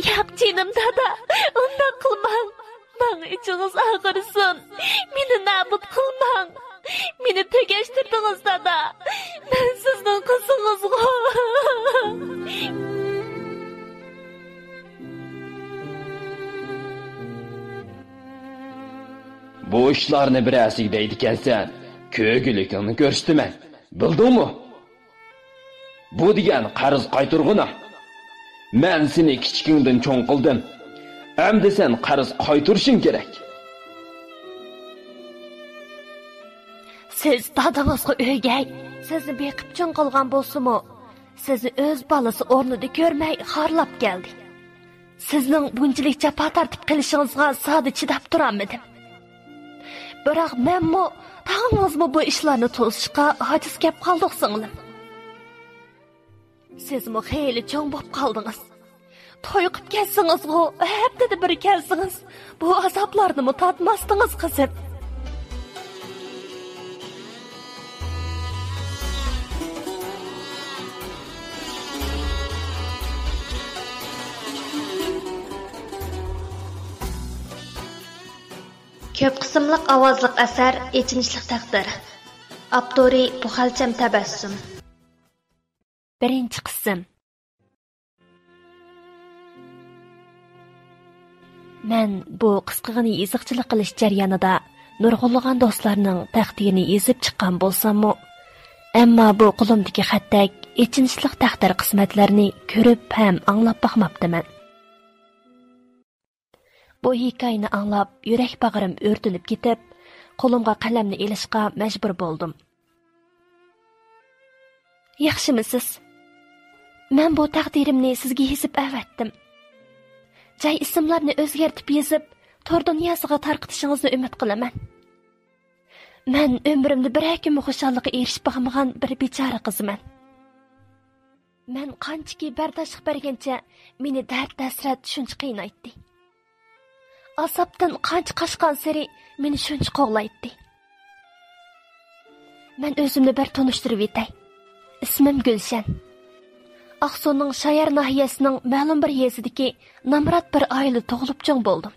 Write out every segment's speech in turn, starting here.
Yo'q jinim dada, undoq qilmang. Manga içiniz ağrıсын. Meni nabut qilmang. Meni tegashtirdingiz dada. Men sizning qizingizga. Bu ishlarni birasiga deydikansan, ko'gilikingni ko'rsataman. Bildingmi? Bu degan qarz qayturg'una. Men seni kichikingdan cho'ng qildim. Endi sen qarz qayturishing kerak. Siz dadangizga o'gay, sizni beqib cho'ng qilgan bo'lsa-mu, sizni o'z balasi o'rnida ko'rmay xorlab keldi. Sizning bunchalik jafo tortib qilishingizga sodi chidab turolmadim. Biroq menmi, tag'ingizmi bu ishlarni to'sishga ojiz kelib qoldik singlim. Sizmi xeyli cho'ng bo'lib qoldingiz. To'yqib kelsingiz-ku, haftada bir kelsingiz. Bu azoblarni tatmasdingiz qizim. Ko'p qismliq ovozliq asar Echinchlik taqdir. Avtori Puxalcham Tabassum. Birinchi qism. Men bu qisqig'ini iziqchilik qilish jarayonida nurg'unlagan do'stlarning taqdirini yezib chiqqan bo'lsam-mu, ammo bu qo'limdagi xatdek echinchlik taqdir qismatlarini ko'rib ham anglab boqmabdiman. Bu hikoyani anglab, yurak bag'rim o'rtinib ketib, qo'limga qalamni ilishga majbur bo'ldim. Yaxshimisiz? Men bu taqdirimni sizga yozib avatdim. Joy ismlarni o'zgartib yozib, tor dunyosiga tarqatishingizni umid qilaman. Men umrimda bir kun xushallikqa erishib bo'lmagan bir bechora qizman. Men qanchaki bardoshlik bergancha meni dard-hasrat shuncha qiynaydi. Asabdan qancha qashqan sari meni shuncha qo'g'laydi. Men o'zimni bir tanishtirib etay. Ismim Gulshan. Aqsuning Shayar nahiyasining ma'lum bir yezidagi namrat bir oila tug'ilib cho'ng bo'ldim.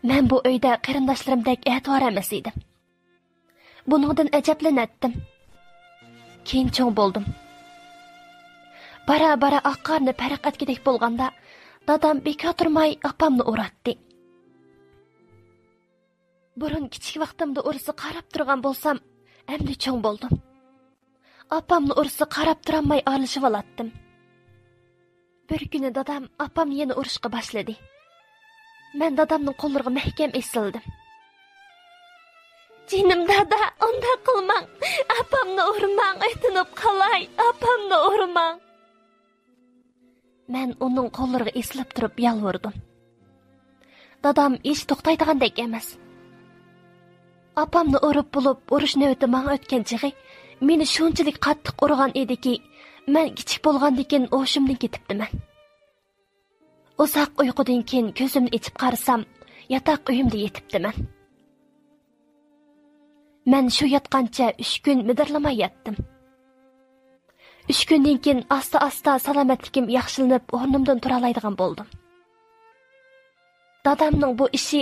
Men bu uyda qarindoshlarimdek e'tibor emas edim. Buningdan ajablanatdim. Keyin cho'ng bo'ldim. Bara oqqarni farq etgidek bo'lganda dadam bekor turmay opamni uratdi. Burun kichik vaqtimda urisi qarab turgan bo'lsam, endi cho'ng bo'ldim. Opamni urisi qarab turmay aralashib olatdim. Bir kuni dadam opamni yana urishga boshladi. Men dadamning qo'llariga mahkam esildim. Jinim dada, unda qilmang. Opamni urmang, aytinib qalay, opamni urmang. Men uning qo'llariga eslab turib yalvardim. Dadam ish to'xtaydigandek emas. Opamni urib bo'lib, urish navbati menga o'tgan chig'i meni shunchalik qattiq urgan ediki, men kichik bo'lgandan o'shimdan ketibdiman. Uzoq uyqudan keyin ko'zimni ochib qarasam, yotoq uyimda yetibdiman. Men shu yotgancha 3 kun midirlamay yotdim. 3 kundan keyin asta-asta salomatligim yaxshilanib, o'rnimdan tura oladigan bo'ldim. Dadamning bu ishi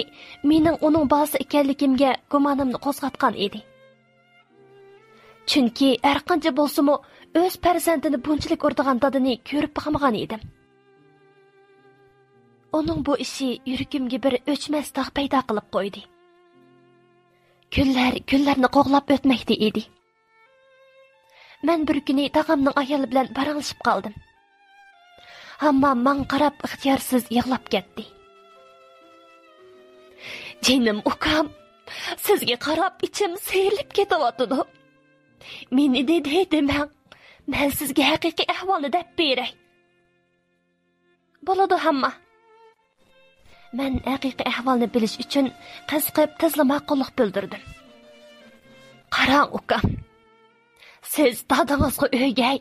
mening uning bolasi ekanligimga gumonimni qo'zg'atgan edi. Chunki har qancha bo'lsa-mu o'z farzandini bunchalik urdigan dadani ko'rib boqmagan edim. Uning bu ishi yuragimga bir o'chmas tog' paydo qilib qo'ydi. Kunlarni qo'g'lab o'tmoqda edi. Men bir kuni tog'amning ayoli bilan baranglashib qoldim. Hamma menga qarab ixtiyorsiz yig'lab ketdi. Jinim ukam, sizga qarab ichim seyrilib ketyapti. Meni demang, men sizga haqiqiy ahvolni deb beray. Bo'ladi hamma. Men haqiqiy ahvolni bilish uchun qiziqib tezla ma'qullik bildirdim. Qarang ukam, siz dadangizga o'gay.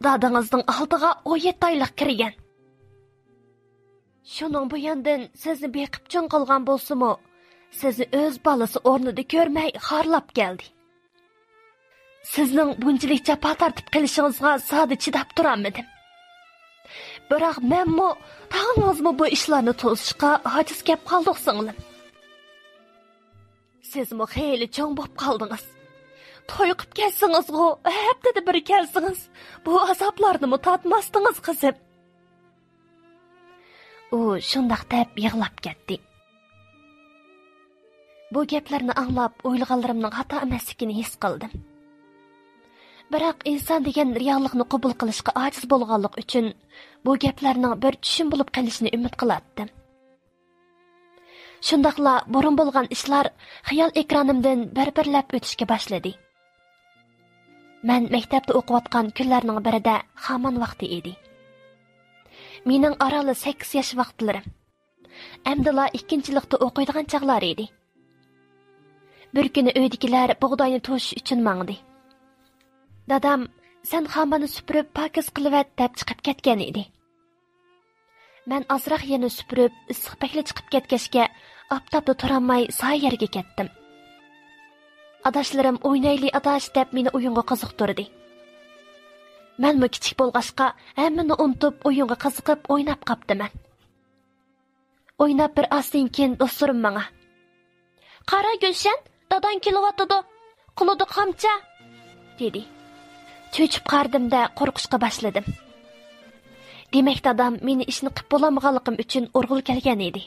Dadangizning oldiga 17 oylik kirgan. Shuning bu yandan sizni beqib cho'ng qilgan bo'lsa-mu, sizni o'z balasi o'rnida ko'rmay xorlab keldi. Sizning bunchalik jafo tortib qilishingizga sodi chidab turolmadim. Biroq menmi, tağınızmı bu işlarni to'sishga ojiz kelib qoldik singlim. Sizmi xeyli cho'ng bo'lib qoldingiz. To'y qilib kelsingiz-ku, haftada bir kelsingiz. Bu azoblarni tatmasdingiz qizim. U shundoq deb yig'lab ketdi. Bu gaplarni anglab, o'ylaganlarimning xato emasligini his qildim. Biroq inson degan reallikni qabul qilishga ojiz bo'lganlik uchun bu gaplarning bir tushum bo'lib qolishini umid qilardim. Shundaqla burun bo'lgan ishlar xayol ekranimdan bir-birlab o'tishga boshladi. Men maktabda o'qiyotgan kunlarning birida xaman vaqti edi. Mening orali 8 yosh vaqtlarim. Amdila ikkinchilikda o'qiydigan chaqlar edi. Bir kuni uydagilar bug'doyni to'shish uchun mangdi. Dadam, sen xamani supurib pokiz qilivat deb chiqib ketgan edi. Men azroq yana supurib, issiq pakli chiqib ketgachga, aptapda turolmay soy yerga ketdim. Adashlarim o'ynayli adash deb meni o'yinga qiziqtirdi. Menmi kichik bo'lg'ashqa, hammani unutib o'yinga qiziqib o'ynab qaptiman. O'ynab bir asdan keyin do'stlarim menga: "Qara Gulshan, dadan kelyotdi. Quludi qamcha" dedi. Cho'chib qardim-da qo'rqishga boshladim. Demak, dadam meni ishni qilib bo'lamaganligim uchun o'rg'il kelgan edi.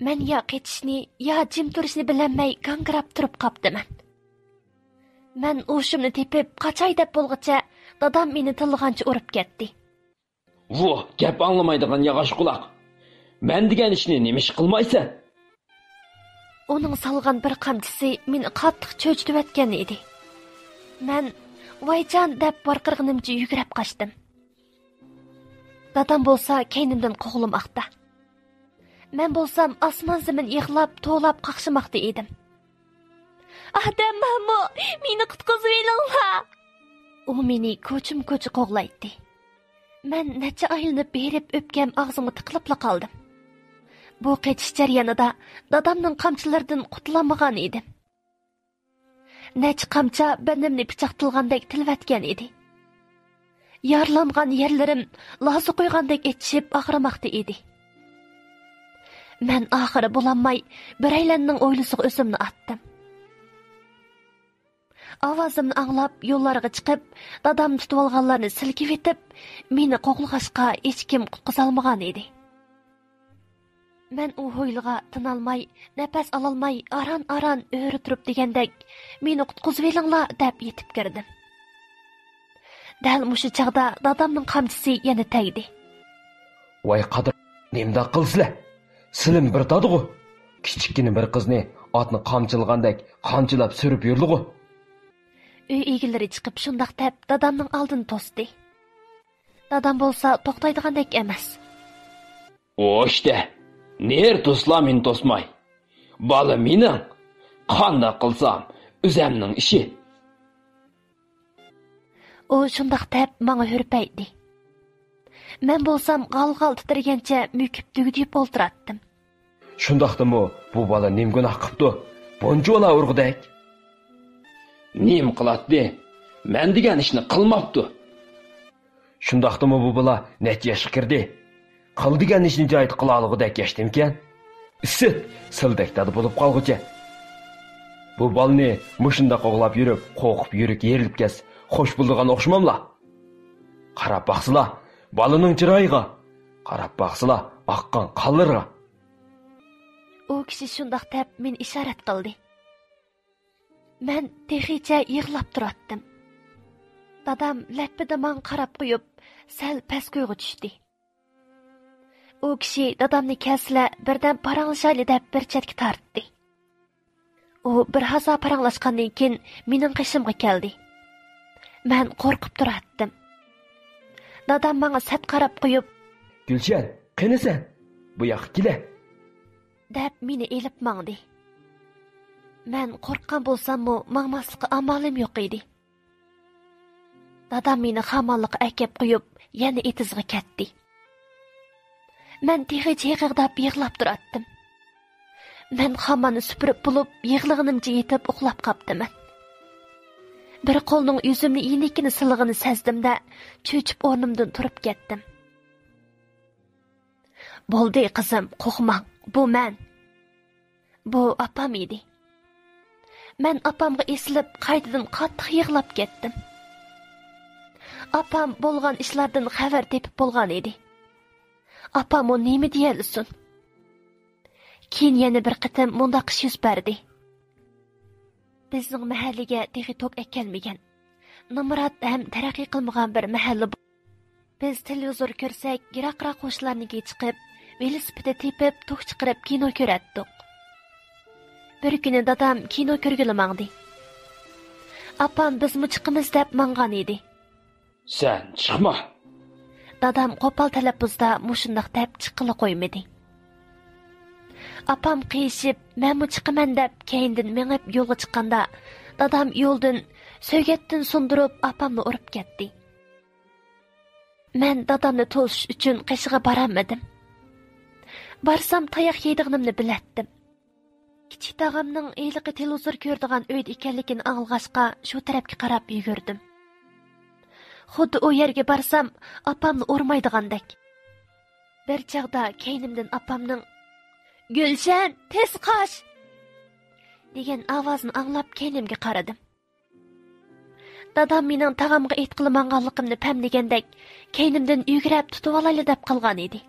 Men yo ketishni, yo jim turishni bilolmay gangrab turib qaptiman. Men o'shimni tepib, qachay deb bo'lg'icha, dadam meni tilg'ancha urib ketdi. "Voh, gap anglamaydigan yog'och quloq. Men degan ishni nima ish qilmaysan?" Uning salgan bir qamchisi meni qattiq cho'chitayotgan edi. Men "Voyjon" deb varqirg'inimcha yugurib qochdim. Dadam bo'lsa keynimdan qo'g'limoqda. Men bo'lsam osmon zamin yig'lab, to'lab qaqshimoqda edim. "Adam mammo, meni qutqizib olinglar." U meni ko'chim-ko'chi qo'g'laydi. Men necha aylanib berib o'pkam og'zimga tiqilib qoldim. Bu qetish jarayonida dadamning qamchilaridan qutulamagan edim. Necha qamcha benimni pichoqtilgandek tilvatgan edi. Yarlangan yerlarim lozi qo'ygandek etishib og'rimoqda edi. Men oxiri bulanmay biraylanning o'ylisiga o'zimni atdim. Ovozimni anglab yo'llarga chiqib, dadam tutib olganlarni silkib etib, meni qo'g'ilg'ashqa hech kim qutqizolmagan edi. Men u ho'yliga tinolmay, nafas ololmay, aran-aran o'ri turib degandek, meni qutqizib olinglar deb yetib kirdim. Dal mushu chaqda dadamning qamchisi yana tegdi. "Voy qadir, nemda qilsizlar? Silim bir dadig'u. Kichikkina bir qizni otni qamchilgandek qamchilab surib yurdigu." Uy egilari chiqib shundoq deb dadamning oldini to'sdi. Dadam bo'lsa to'xtaydigandek emas. "O'shda, ner to'sla men to'smay. Bola mening. Qanday qilsam, o'zimning ishi." U shundoq deb menga hurpaydi. Men bo'lsam g'al-g'al titragancha mukib tugdib o'ltiratdim. "Shundoqdimi, bu bola nim gunoh qilibdi? Bunchola urg'idek." "Nim qiladi? Men degan ishni qilmabdi." "Shundoqdimi bu bola necha yoshga kirdi? Qil degan ishni joyida qila olg'idek yashdimkan? Issit, sildakdadi bo'lib qolgucha. Bu bolni mushunda qo'g'lab yurib, qo'qib yurik yerilib kes, xo'sh bo'lgan o'xshamamla. Qarab baqsizlar, bolaning chiroyiga. Qarab baqsizlar, oqqan qonlarga." U kishi shundoq deb meni ishorat qildi. Men texicha yig'lab turatdim. Dadam lappida men qarab qo'yib, sal pastga tushdi. U kishi dadamni kasla birdan paranglashali deb bir chetga tortdi. U bir hazo paranglashgandan keyin mening qishimga keldi. Men qo'rqib turatdim. Dadam menga sat qarab qo'yib, "Gulshan, qanasan? Bu yoqqa kela" deb meni elib mangdi. Men qo'rqqan bo'lsam-mu, mangmaslikqa amalim yo'q edi. Dadam meni xamonliqqa akib qo'yib, yana etizga ketdi. Men texicha yig'lab yig'lab turatdim. Men xamonni supurib bo'lib, yig'lig'inimcha yetib uxlab qaptiman. Bir qo'lning yuzimni yenikini silg'ini sezdim-da, cho'chib o'rnimdan turib ketdim. Bo'ldi qizim, qo'rqmang, bu men. Bu opam edi. Men opamga esilib, qaytadan qattiq yig'lab ketdim. Opam bo'lgan ishlardan xabar tepib bo'lgan edi. Opam o nima deyalsin? Keyin yana bir qitim mundaq ish yuz berdi. Bizning mahallaga texi tok ekelmagan. Nimrat ham taraqqiy qilmagan bir mahalla. Biz televizor ko'rsak, yiroqroq qo'shlarniga chiqib, velosiped tepib, tok chiqarib kino ko'ratdik. Bir kuni dadam kino ko'rgili mangdi. Opam bizmi chiqimiz deb mangan edi. Sen chiqma. Dadam qo'pol talaffuzda mushundaq deb chiqila qo'ymadi. Opam qiyishib, men chiqaman deb keyindan mengib yo'lga chiqqanda, dadam yo'ldan sögetdan sundirib opamni urib ketdi. Men dadamni to'sish uchun qishig'a boramadim. Barsam tayoq yeydiganimni bilatdim. Kichik tog'amning eliqi televizor ko'rdigan uyda ekanligini ang'ilg'ashqa shu tarafga qarab yugurdim. Xuddi o yerga barsam, opamni urmaydigandek. Bir chaqda keynimdan opamning "Gulshan, tez qoch!" degan ovozini anglab keynimga qaradim. Dadam mening tog'amga aytqilmanganligimni pamdegandek, keynimdan yugurib tutib olayli deb qolgan edi.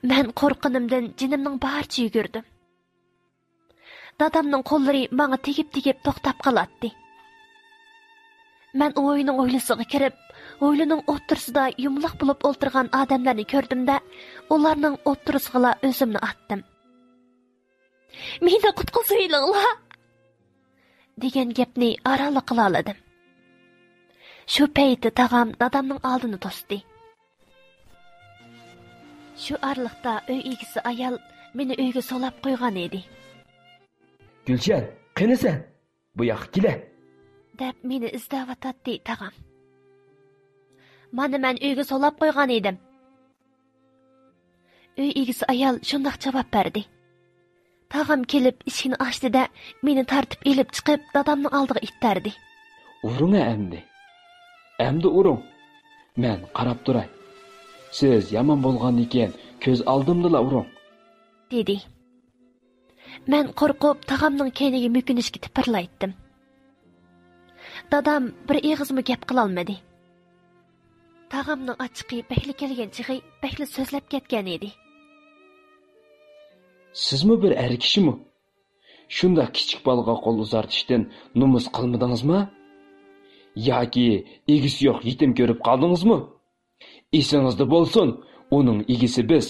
Men qo'rqinimdan jinimning barcha yugurdim. Dadamning qo'llari menga tegib to'xtab qolatdi. Men o'yining o'ylisiga kirib, o'ylining o'ttirsida yumliq bo'lib o'ltirgan odamlarni ko'rdimda, ularning o'ttirisiga o'zimni atdim. "Meni qutqizinglar!" degan gapni arala qila oldim. Shu payti tog'am dadamning oldini to'sdi. Shu arliqda uy egisi ayol meni uyga solab qo'ygan edi. Gulshan, qanasan? Bu yoqqa kela. deb meni izdavatdi tog'am. Mana men uyga solab qo'ygan edim. Uy egisi ayol shundoq javob berdi. Tog'am kelib eshikni ochdida meni tartib elib chiqib dadamning oldiga ittardi. Uring endi. Endi uring. Men qarab turay. Siz yomon bo'lgan ekan, ko'z oldimda uring. dedi. Men qo'rqib tog'amning keyniga mukinishga tipirlaytdim. Dadam bir eg'izmi gap qila olmadi. Tog'amning ochiqi bekli kelgan chig'i bekli so'zlab ketgan edi. Sizmi bir er kishimi? Shunda kichik bolaga qo'l uzatishdan numus qilmadingizmi? Yoki egisi yo'q yetim ko'rib qoldingizmi? Esingizda bo'lsin, uning egisi biz.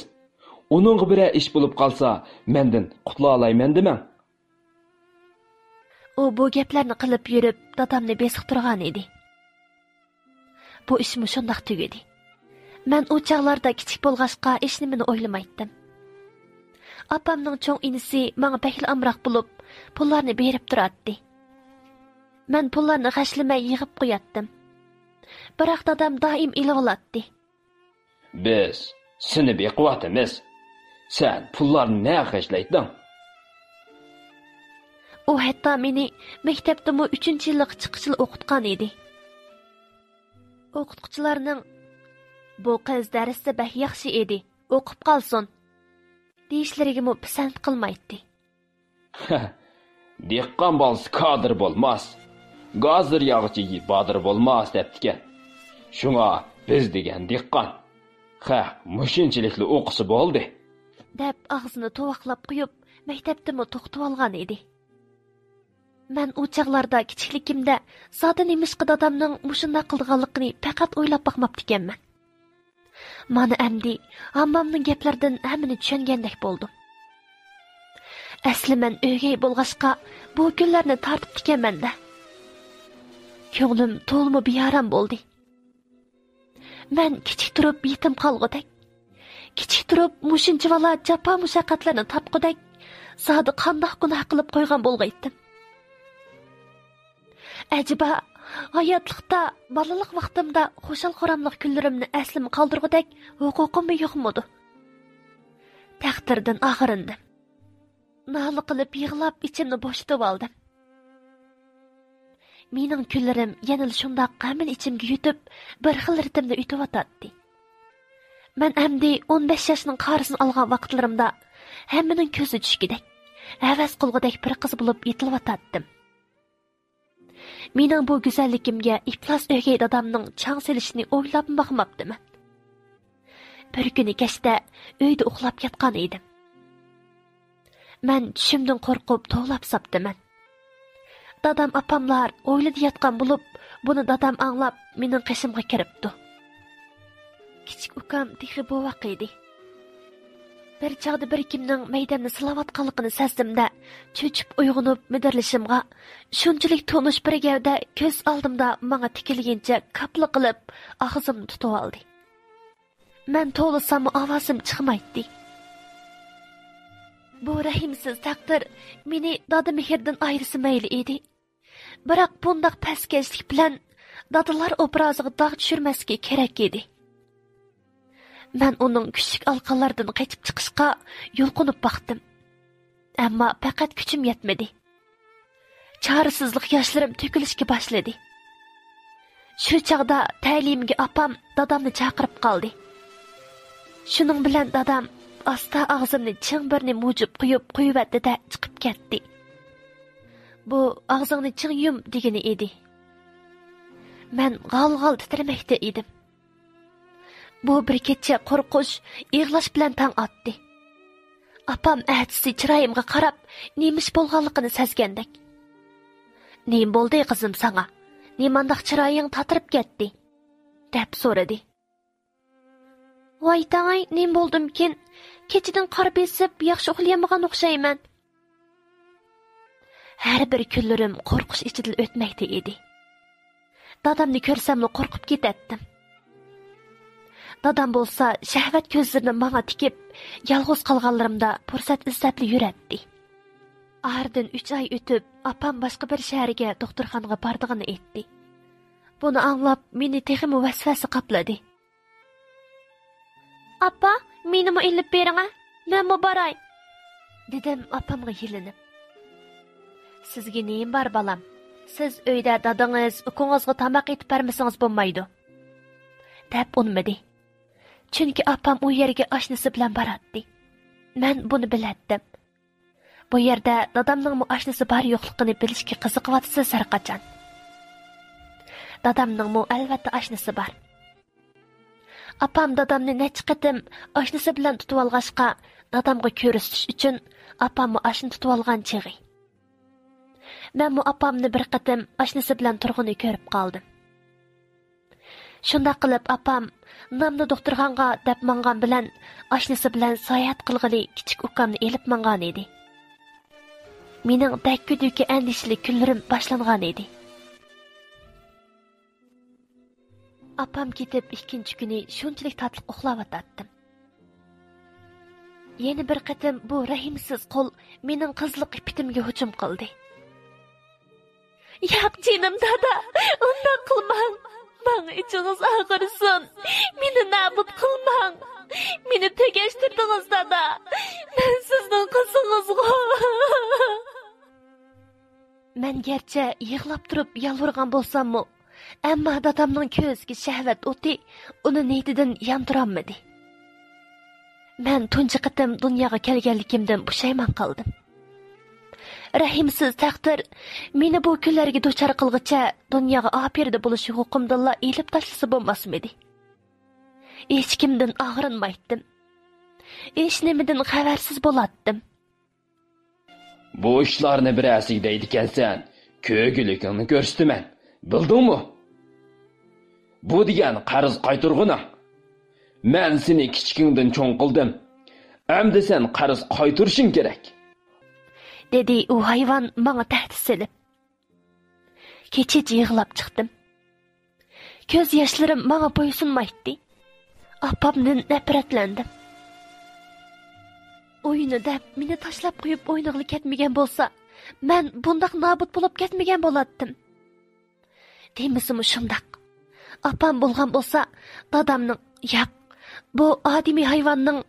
Uningga bir ish bo'lib qolsa, mendan qutula olayman demang. U bu gaplarni qilib yurib, dadamni besiqtirgan edi. Bu ishim shundoq tugadi. Men o chaqlarda kichik bo'lg'ashqa hech nimani o'ylamaydim. Opamning cho'ng inisi menga bekli amroq bo'lib, pullarni berib turardi. Men pullarni g'ashlamay yig'ib qo'yatdim. Biroq dadam doim ilib olatdi. Biz seni bequvvatimiz. Sen pullarni ne g'ashlayding? U hatto meni maktabdami 3-yillik chiqishli o'qitgan edi. O'qituvchilarning "Bu qiz darsda bak yaxshi edi, o'qib qolsin" deyishlariga pisand qilmaydi. Dehqon bolasi kadr bo'lmas. Gazir yog'chiga bodir bo'lmas debdikan. Shunga biz degan dehqon. Mushunchilikli o'qisi bo'ldi. deb og'zini to'vaqlab qo'yib, maktabdami to'xtab olgan edi. Men u chaqlarda kichikligimda zoda nemishqa dadamning mushunda qilganligini faqat o'ylab boqmabdi ekanman. Mana endi hammamning gaplaridan hammani tushungandek bo'ldim. Asli men o'gay bo'lg'ashqa bu kunlarni tartib ekanman-da. Ko'nglim to'lmi beyaram bo'ldi. Men kichik turib yetim qolg'udak, kichik turib mushunchavala jafo mushaqqatlarni topqudak, zoda qandoq gunoh qilib qo'ygan bo'lg'aydim. Ajiba hayotlikda balalik vaqtimda xo'shal-xo'ramlik kunlarimni aslim qoldirg'udak huquqim yo'qmidi? Taqdirdan og'irindim. Noli qilib yig'lab ichimni bo'shatib oldim. Mening kunlarim yana shundoq qamin ichimga yutib, bir xil ritmda o'tib o'tadi. Мен әмді 15 yaşının qarısını alğan vaqtlarımda həmminin közü düşkidək, əvəz qılğıdək bir qız bulub yetilib atatdım. Mening bu güzəllikimə iflas ögey dadamның çang selishini o'ylab baxmabdiman. Bir kuni kechda uyda uxlab yotgan edim. Men tushimdan qo'rqib to'lab sapdiman. Dadam apamlar o'yladi yotgan bo'lib, buni dadam anglab mening qishimga kiribdi. Kichik ukam texi bu vaqidi. Bir chaqda bir kimning maydamni silavatqanligini sezdimda, cho'chib uyg'onib midirlishimga, shunchalik tonish bir gavda ko'z oldimda menga tikilgancha kapli qilib og'zimni tutib oldi. Men to'lisam ovozim chiqmaydi. Bu rahimsiz taqdir meni dada mehrdan ayrisi mayli edi. Biroq bundaq paskashlik bilan dadalar obraziga dog' tushirmasga kerak edi. Men onun küçük alqalardan qaçıp chiqishga yulqinib baxdim. Ammo faqat kuchim yetmedi. Çaresizlik yoshlarim to'kilishga boshladi. Shu chaqda ta'limga apam dadamni chaqirib qoldi. Shuning bilan dadam asta og'zimni ching birni mujib qo'yibdi-da chiqib ketdi. Bu og'zingni ching yum degani edi. Men g'al-g'al titramoqda edim. Bu bir kecha qo'rqish, yig'lash bilan tang otdi. Apam әтісі chiroyimga qarab, nemish bo'lganligini sezgandek. "Nim bo'ldi qizim sana? Nimandaq chiroying tatirib ketdi?" deb so'radi. "Voy tangay, nim bo'ldimkin? Kechidan qor besib, yaxshi uxlayamagan o'xshayman." Har bir kunlarim qo'rqish ichida o'tmoqda edi. Dadamni ko'rsamla qo'rqib ketatdim. Dadam bo'lsa shahvat ko'zlarini menga tikib, yolg'iz qolganlarimda fursat izlab yuratdi. Ardan 3 oy o'tib, apam boshqa bir shaharga doktorxonaga bordig'ini aytdi. Buni anglab, meni texmi vasvasi qopladi. "Appa, meni mo ilib bering-a, men mo boray", dedim apamga yilinib. "Sizga neyim bor balam? Siz uyda dadangiz, ukingizga tamoq etib bermasangiz bo'lmaydi", deb unmadi. Chunki apam u yerga oshnasi bilan boradi. Men buni bilatdim. Bu yerda dadamning mu oshnasi bor yo'qligini bilishga qiziqyapsiz har qachon. Dadamning mu albatta oshnasi bor. Apam dadamni necha qatim oshnasi bilan tutib olg'ashqa, dadamga ko'rsatish uchun apamni oshni tutib olgan chig'i. Men mu apamni bir qatim oshnasi bilan turg'ini ko'rib qoldim. Shunda qilib apam namni doktorxonga deb mangan bilan oshnasi bilan sayohat qilg'ili kichik ukamni elib mangan edi. Mening dakkudiki andishli kunlarim boshlangan edi. Apam ketib ikkinchi kuni shunchalik tatliq uxlab yotdim. Yana bir qatim bu rahimsiz qo'l mening qizliq ipitimga hujum qildi. "Yo'q jinim dada, unday qilmang. Bana içiniz ağırsın. Meni nabut kılmang. Meni tegeshtirdingiz dada. Men sizning qizingizga." Men gerçi yig'lab turib yalvurgan bo'lsam-mu, ammo dadamning ko'ziga shahvat o'ti uni niyatidan yondiramadi. Men tunji qatim dunyoga kelganligimdan pushaymon qildim. Rahimsiz taqdir meni bu kunlarga duchor qilg'icha dunyoga opirda bo'lish huquqimdilla elib tashlasa bo'lmasmidi. Hech kimdan og'rinmaydim. Hech nimadan xabarsiz bo'latdim. Bu ishlarni birasi deydi ekansan, ko'gilikingni ko'rsataman. Bildingmi? Bu degan qarz qayturg'ina. Men seni kichkingdan cho'ng qildim. Endi sen qarz qayturishing kerak, dedi u hayvon menga tahdid silib. Kecha yig'lab chiqdim. Ko'z yoshlarim menga bo'ysunmaydi. Apamdan nafratlandim. O'yini deb meni tashlab qo'yib o'ynag'li ketmagan bo'lsa, men bundaq nobud bo'lib ketmagan bo'lardim. Demisimi shundoq. Apam bo'lgan bo'lsa, dadamning, yo'q, bu odimiy hayvonning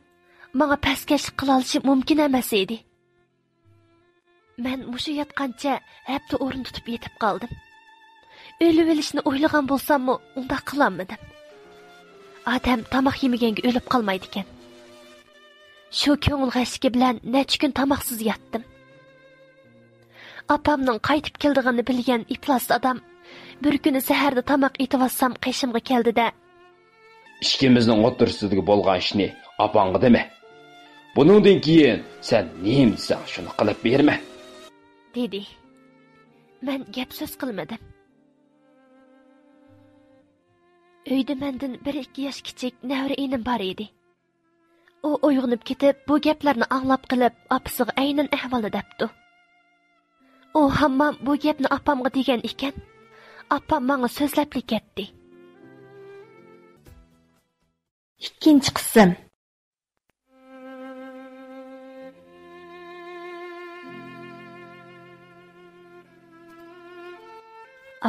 menga paskashlik qila olishi mumkin emas edi. Men mushu yotgancha hepti o'rin tutib yetib qoldim. O'lib o'lishni o'ylagan bo'lsam-mu, unda qilolmadim. Adam tamaq yemaganga o'lib qolmaydi ekan. Shu ko'ngil g'ashigi bilan necha kun tamoqsiz yotdim. Apamning qaytib keldigini bilgan iflos odam bir kuni saharda tamoq etib qishimga keldi-da. İkimizning o'rtasidagi bo'lgan ishni apangga dema. Buningdan keyin sen nima desang shuni qilib berma, dedi. Men gap so'z qilmadim. Uyda mendan 1-2 yosh kichik navra inim bor edi. U uyg'onib ketib, bu gaplarni anglab qilib, opasiga aynan ahvolni debdi. U hammam bu gapni opamga degan ekan. Opam menga so'zlab ketdi. Ikkinchi qism.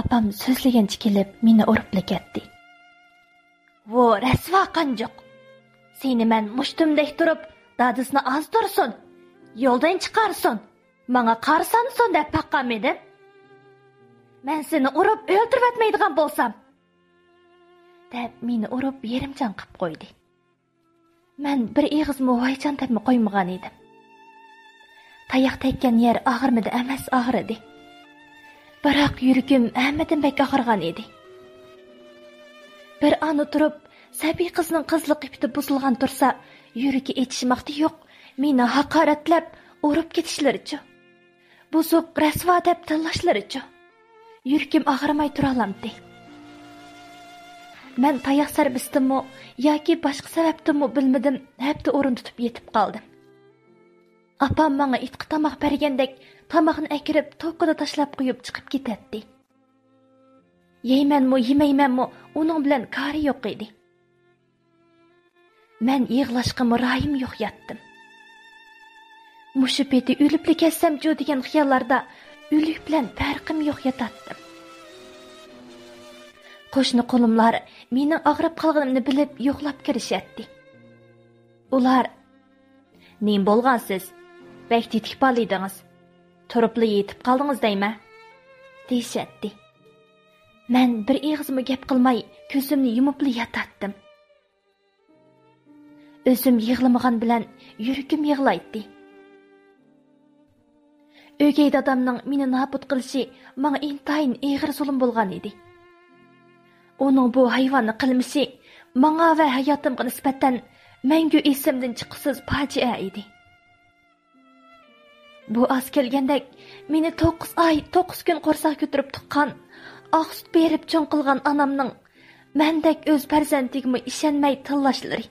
Apam so'zlagancha kelib, meni urib ketdi. "Vo, rasvo qanjoq. Seni men mushtumdek turib, dadisini azdirsin, yo'ldan chiqarsin, menga qarsansin deb baqqan edim. Men seni urib o'ldirib etmaydigan bo'lsam" deb meni urib yerimjon qilib qo'ydi. Men bir eg'iz voyjon deb qo'ymagan edim. Tayoq tekkan yer og'irmidi emas, og'ir edi. Biroq yuragim hammadan bek og'irgan edi. Bir an turib, sabiy qizning qizliq ipti buzilgan tursa, yuragi etishmoqda yo'q, meni haqoratlab, urib ketishlaricha. Buzuq rasvo deb tillashlaricha. Yuragim og'irmay tura olamdi. Men tayoq sarbistimmi yoki boshqa sababdimi bilmadim, hepti o'rin tutib yetib qoldim. Apam menga itqi tomoq bergandek, tomoqni akirib, to'qida tashlab qo'yib chiqib ketdi. Yeymanmi, yemaymanmi, uning bilan kari yo'q edi. Men yig'lashga muroyim yo'q yotdim. Mushu peti o'lib ketsam-ku degan xiyollarda o'lik bilan farqim yo'q yotatdim. Qo'shni qo'limlar mening og'rib qolganimni bilib yo'qlab kirishatdi. Ular: "Nim bo'lgansiz? Bek tetik bo'lidingiz. Turibli yetib qoldingiz deymi?" deyishatdi. Men bir eg'izmi gap qilmay, ko'zimni yumibli yotatdim. O'zim yig'lamagan bilan yuragim yig'laydi. O'gay dadamning meni nobud qilishi menga intayin og'ir zulm bo'lgan edi. Onun bu hayvonni qilmishi menga va hayotimga nisbatan mangu esimdan chiqsiz fojia edi. Bu az kelgandek meni 9 oy 9 kun qo'rsoq ko'tarib tuqqan, oq sut berib cho'ng qilgan onamning mendek o'z farzandigimi ishonmay tillashlari.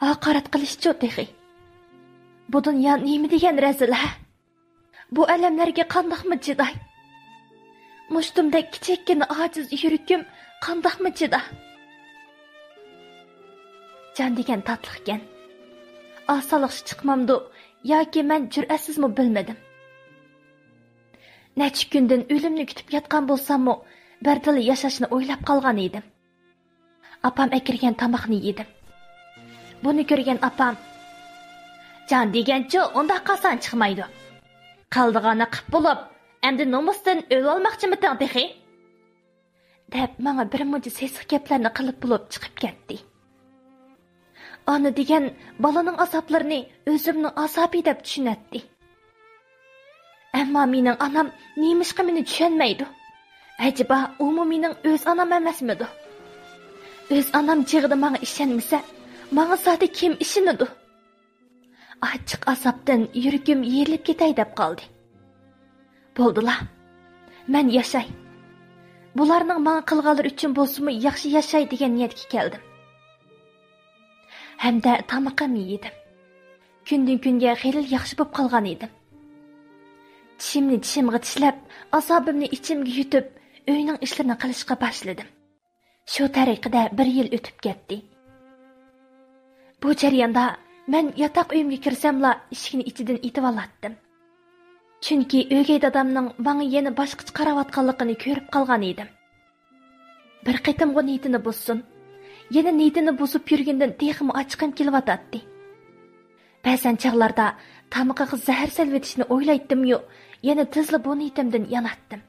Haqorat qilishchi tehi. Bu dunyo nima degan razil ha? Bu alamlarga qandoqmi chiday? Mushtumdek kichikkina ojiz yuragim qandoqmi chida? Jon degan tatliqkan. Osonliq chiqmamdi yoki men jur'atsizmi bilmadim. Necha kundan o'limni kutib yotgan bo'lsam-mu, bardil yashashni o'ylab qolgan edim. Apam akirgan tomoqni yedim. Buni ko'rgan apam: "Jon degancha unda qasan chiqmaydi. Qaldig'ani qilib bo'lib, endi nomusdan o'l olmoqchimisan tehi?" deb menga bir muncha sesiq gaplarni qilib bo'lib chiqib ketdi. Ona degan balaning azoblarini o'zimning azobi deb tushunatdi. Ammo mening onam nemishqa meni tushunmaydi. Ajiba, u mening o'z onam emasmidi? O'z onam chig'ida menga ishonmasa, menga zodi kim ishonadi? Achchiq azobdan yuragim yerilib ketay deb qoldi. Bo'ldilar. Men yashay. Bularning menga qilganlari uchun bo'lsa-mu yaxshi yashay degan niyatga keldim. Hamda tomoqimni yedim. Kundan kunga xeyli yaxshi bo'lib qolgan edim. Tishimni tishimga tishlab, azobimni ichimga yutib, uyning ishlarini qilishga boshladim. Shu tariqada 1 yil o'tib ketdi. Bu jarayonda men yotoq uyimga kirsamla eshikni ichidan etib olatdim. Chunki o'gay dadamning menga yana boshqacha qaravotganligini ko'rib qolgan edim. Bir qitimga niyatini buzsin, yana niyatini buzib yurgandan texmi ochiqim kelyotdi. Ba'zan chaqlarda tomoqqa zahar salvetishni o'ylaydim-yu, yana tezla bu niyatimdan yanatdim.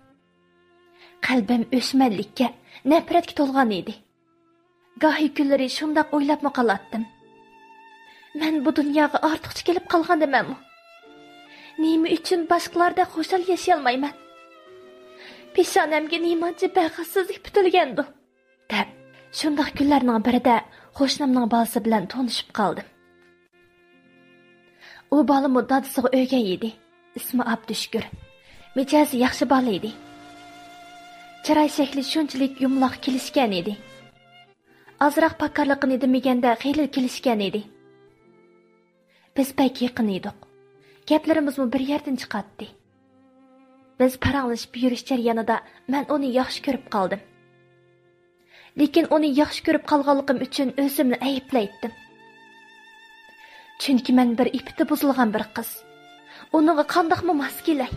Qalbim o'smanlikka, nafratga to'lgan edi. Gahi kunlari shundoq o'ylabmi qolatdim. Men bu dunyoga ortiqcha kelib qolgandimanmi? Nima uchun boshqalarda xo'shal yashay olmayman? Peshonamga nimachi baxtsizlik putilgandi deb shundoq kunlarning birida qo'shnimning bolasi bilan tanishib qoldim. U bola muddatiga o'gay edi. Ismi Abdushkur. Mijozi yaxshi bola edi. Chiroy shakli shunchalik yumloq kelishgan edi. Azroq pakarliqini demaganda xiyli kelishgan edi. Biz pek yaqin edik. Gaplarimiz bir yerdan chiqatdi. Biz paranglashib yurish jarayonida men uni yaxshi ko'rib qoldim. Lekin uni yaxshi ko'rib qolganligim uchun o'zimni ayblaydim. Chunki men bir ipti buzilgan bir qiz. Uningga qandoqmi mos kelay?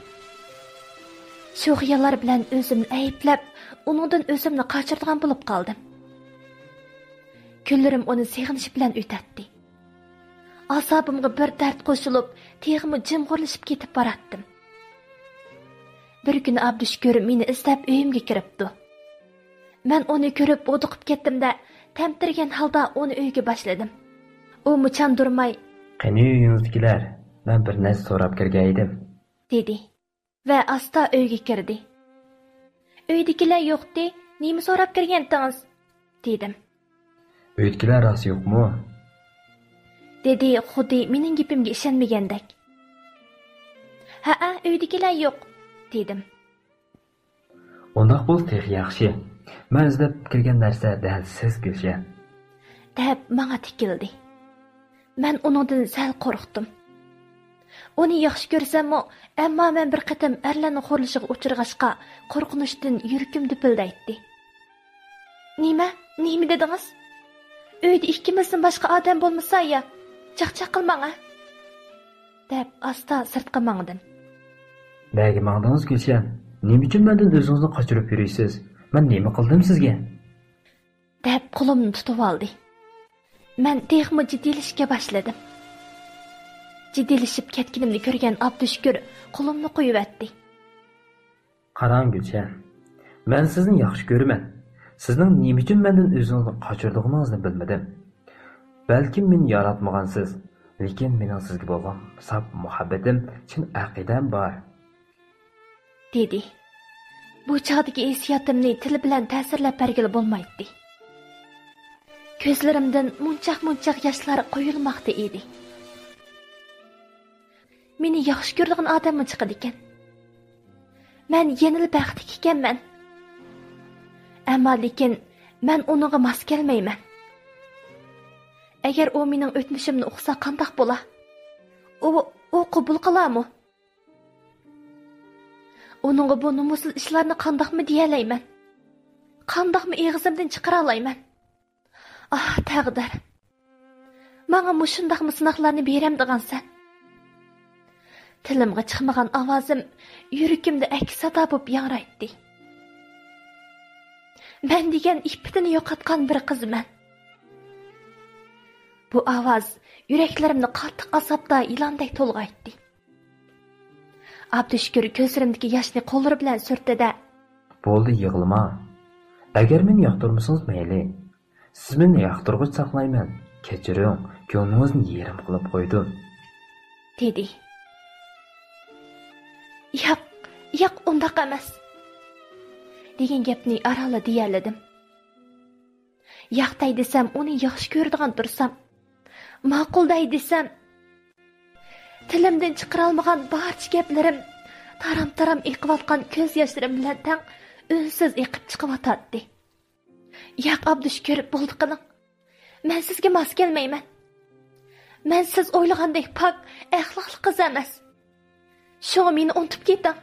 Shu xiyollar bilan o'zimni ayblab, uningdan o'zimni qochirgan bo'lib qoldim. Kunlarim uni seg'inish bilan o'tadi. Asabimga bir dard qo'shilib, teg'imi jimg'irlashib ketib boratdim. Bir kuni Abdushkur meni izlab uyimga kiribdi. Men uni ko'rib o'diqib ketdim-da, tamtirgan holda uni uyga boshladim. U muchandurmay, "Qani uyingizdagilar, men bir narsa so'rab kirgan edim", dedi va asta uyga kirdi. "Uydagilar yo'qdi, nima so'rab kirgandingiz?" dedim. "Uydagilar rost yo'qmi?" dedi xuddi mening gapimga ishonmagandek. "Ha, uydagilar yo'q", dedim. "Undoq bo'lsa yaxshi. Men izlab kirgan narsa dal siz kelgan", deb menga tikildi. Men uningdan sal qo'rqdim. Uni yaxshi ko'rsam-mu, ammo men bir qatam erlarning xo'rlishiga uchirg'ashqa qo'rqinishdan yurakim dupildaydi. Nima dedingiz? Uyda ikkimizdan boshqa odam bo'lmasa ya, chaqchaq qilmang-a, deb asta sirtqa mangdim. "Nega mangdingiz kelgan? Nima uchun mendan o'zingizni qochirib yurasiz? Men nima qildim sizga?" deb qo'limni tutib oldi. Men texmi jiddiylikka boshladim. Jiddiyleşip ketkinimni ko'rgan Abdushkur qo'limni qo'yibdi. "Qarang Gulshan, men sizni yaxshi ko'raman. Sizning nima uchun mendan o'zingizni qochirdigingizni bilmadim. Balki men yaratmagansiz, lekin mening sizga bo'lgan saf muhabbatim, chin aqidam bor", dedi. Bu chog'dagi hissiyotimni til bilan ta'sirlab bergili bo'lmaydi. Ko'zlarimdan munchaq yoshlar qo'yilmoqda edi. Meni yaxshi ko'radigan odammi chiqadi ekan? Men yenil baxtli ekanman. Ammo lekin men uningga mos kelmayman. Agar u mening o'tmishimni o'qsa qandoq bo'la? U qabul qilarmi? Uningga bu nomusiz ishlarni qandoqmi deyalayman? Qandoqmi og'zimdan chiqara olayman? Taqdir. Menga mushundaqmi sinoqlarni beram degansan? Tilimga chiqmagan ovozim yuragimda aks sado bo'lib yangraydi. Men degan ipitini yo'qotgan bir qizman. Bu ovoz yuraklarimni qattiq azobda ilonday to'lg'aydi. Abdushkur ko'zlarimdagi yoshni qo'llari bilan surtdi-da, "Bo'ldi, yig'lama. Agar meni yoqtirmasangiz mayli. Siz meni yoqtirg'ich saqlayman. Kechiring, ko'nglingizni yerim qilib qo'ydim", dedi. Yo'q, undaq emas, degan gapni arala deyaladim. Yoqday desam, uni yaxshi ko'radigan tursam, ma'qulday desam, tilimdan chiqara olmagan barcha gaplarim taram eqiyotgan ko'z yoshlarim bilan tang unsiz eqib chiqyotdi. "Yo'q, Abdushkur, bo'ldi qiling. Men sizga mos kelmayman. Men siz o'ylagandek pok, axloqli qiz emas. Shu meni unutib keting",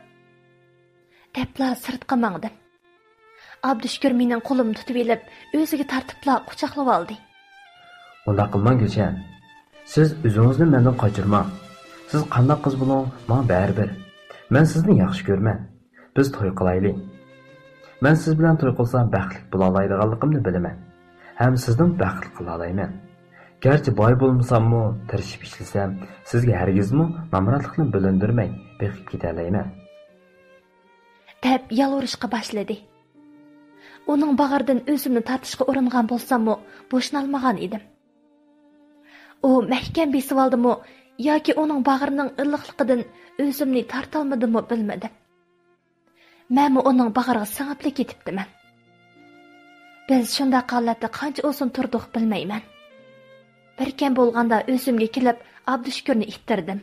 debla sirtqa mangdim. Abdushkur mening qo'limni tutib elib, o'ziga tartibla quchoqlab oldi. "Undaq qilmang Gulshan. Siz o'zingizni mendan qochirmang. Siz qanday qiz bo'ling, menga baribir. Men sizni yaxshi ko'raman. Biz to'y qilaylik. Men siz bilan to'y qilsam baxtli bo'la oladiganligimni bilaman. Ham sizni baxtli qila olayman. Garchi boy bo'lmasam-mu, tirishib ishlasam, sizga hargizmi mamratlikni bilindirmay beqib keta olayman", deb yalvorishga boshladi. Onun bağırdan özümni tartışqa uringan bolsamı, boşnalmagan edim. O mahkam besib aldımı, yoki onun bağırının iliqliqidan özümni tartalmadımı bilmedim. Mən onun bağırıga singibli ketibdiman. Biz shunday holatda qancha uzun turdiq bilmayman. Bir kam bo'lganda o'zimga kelib, Abdushukurni ittirdim.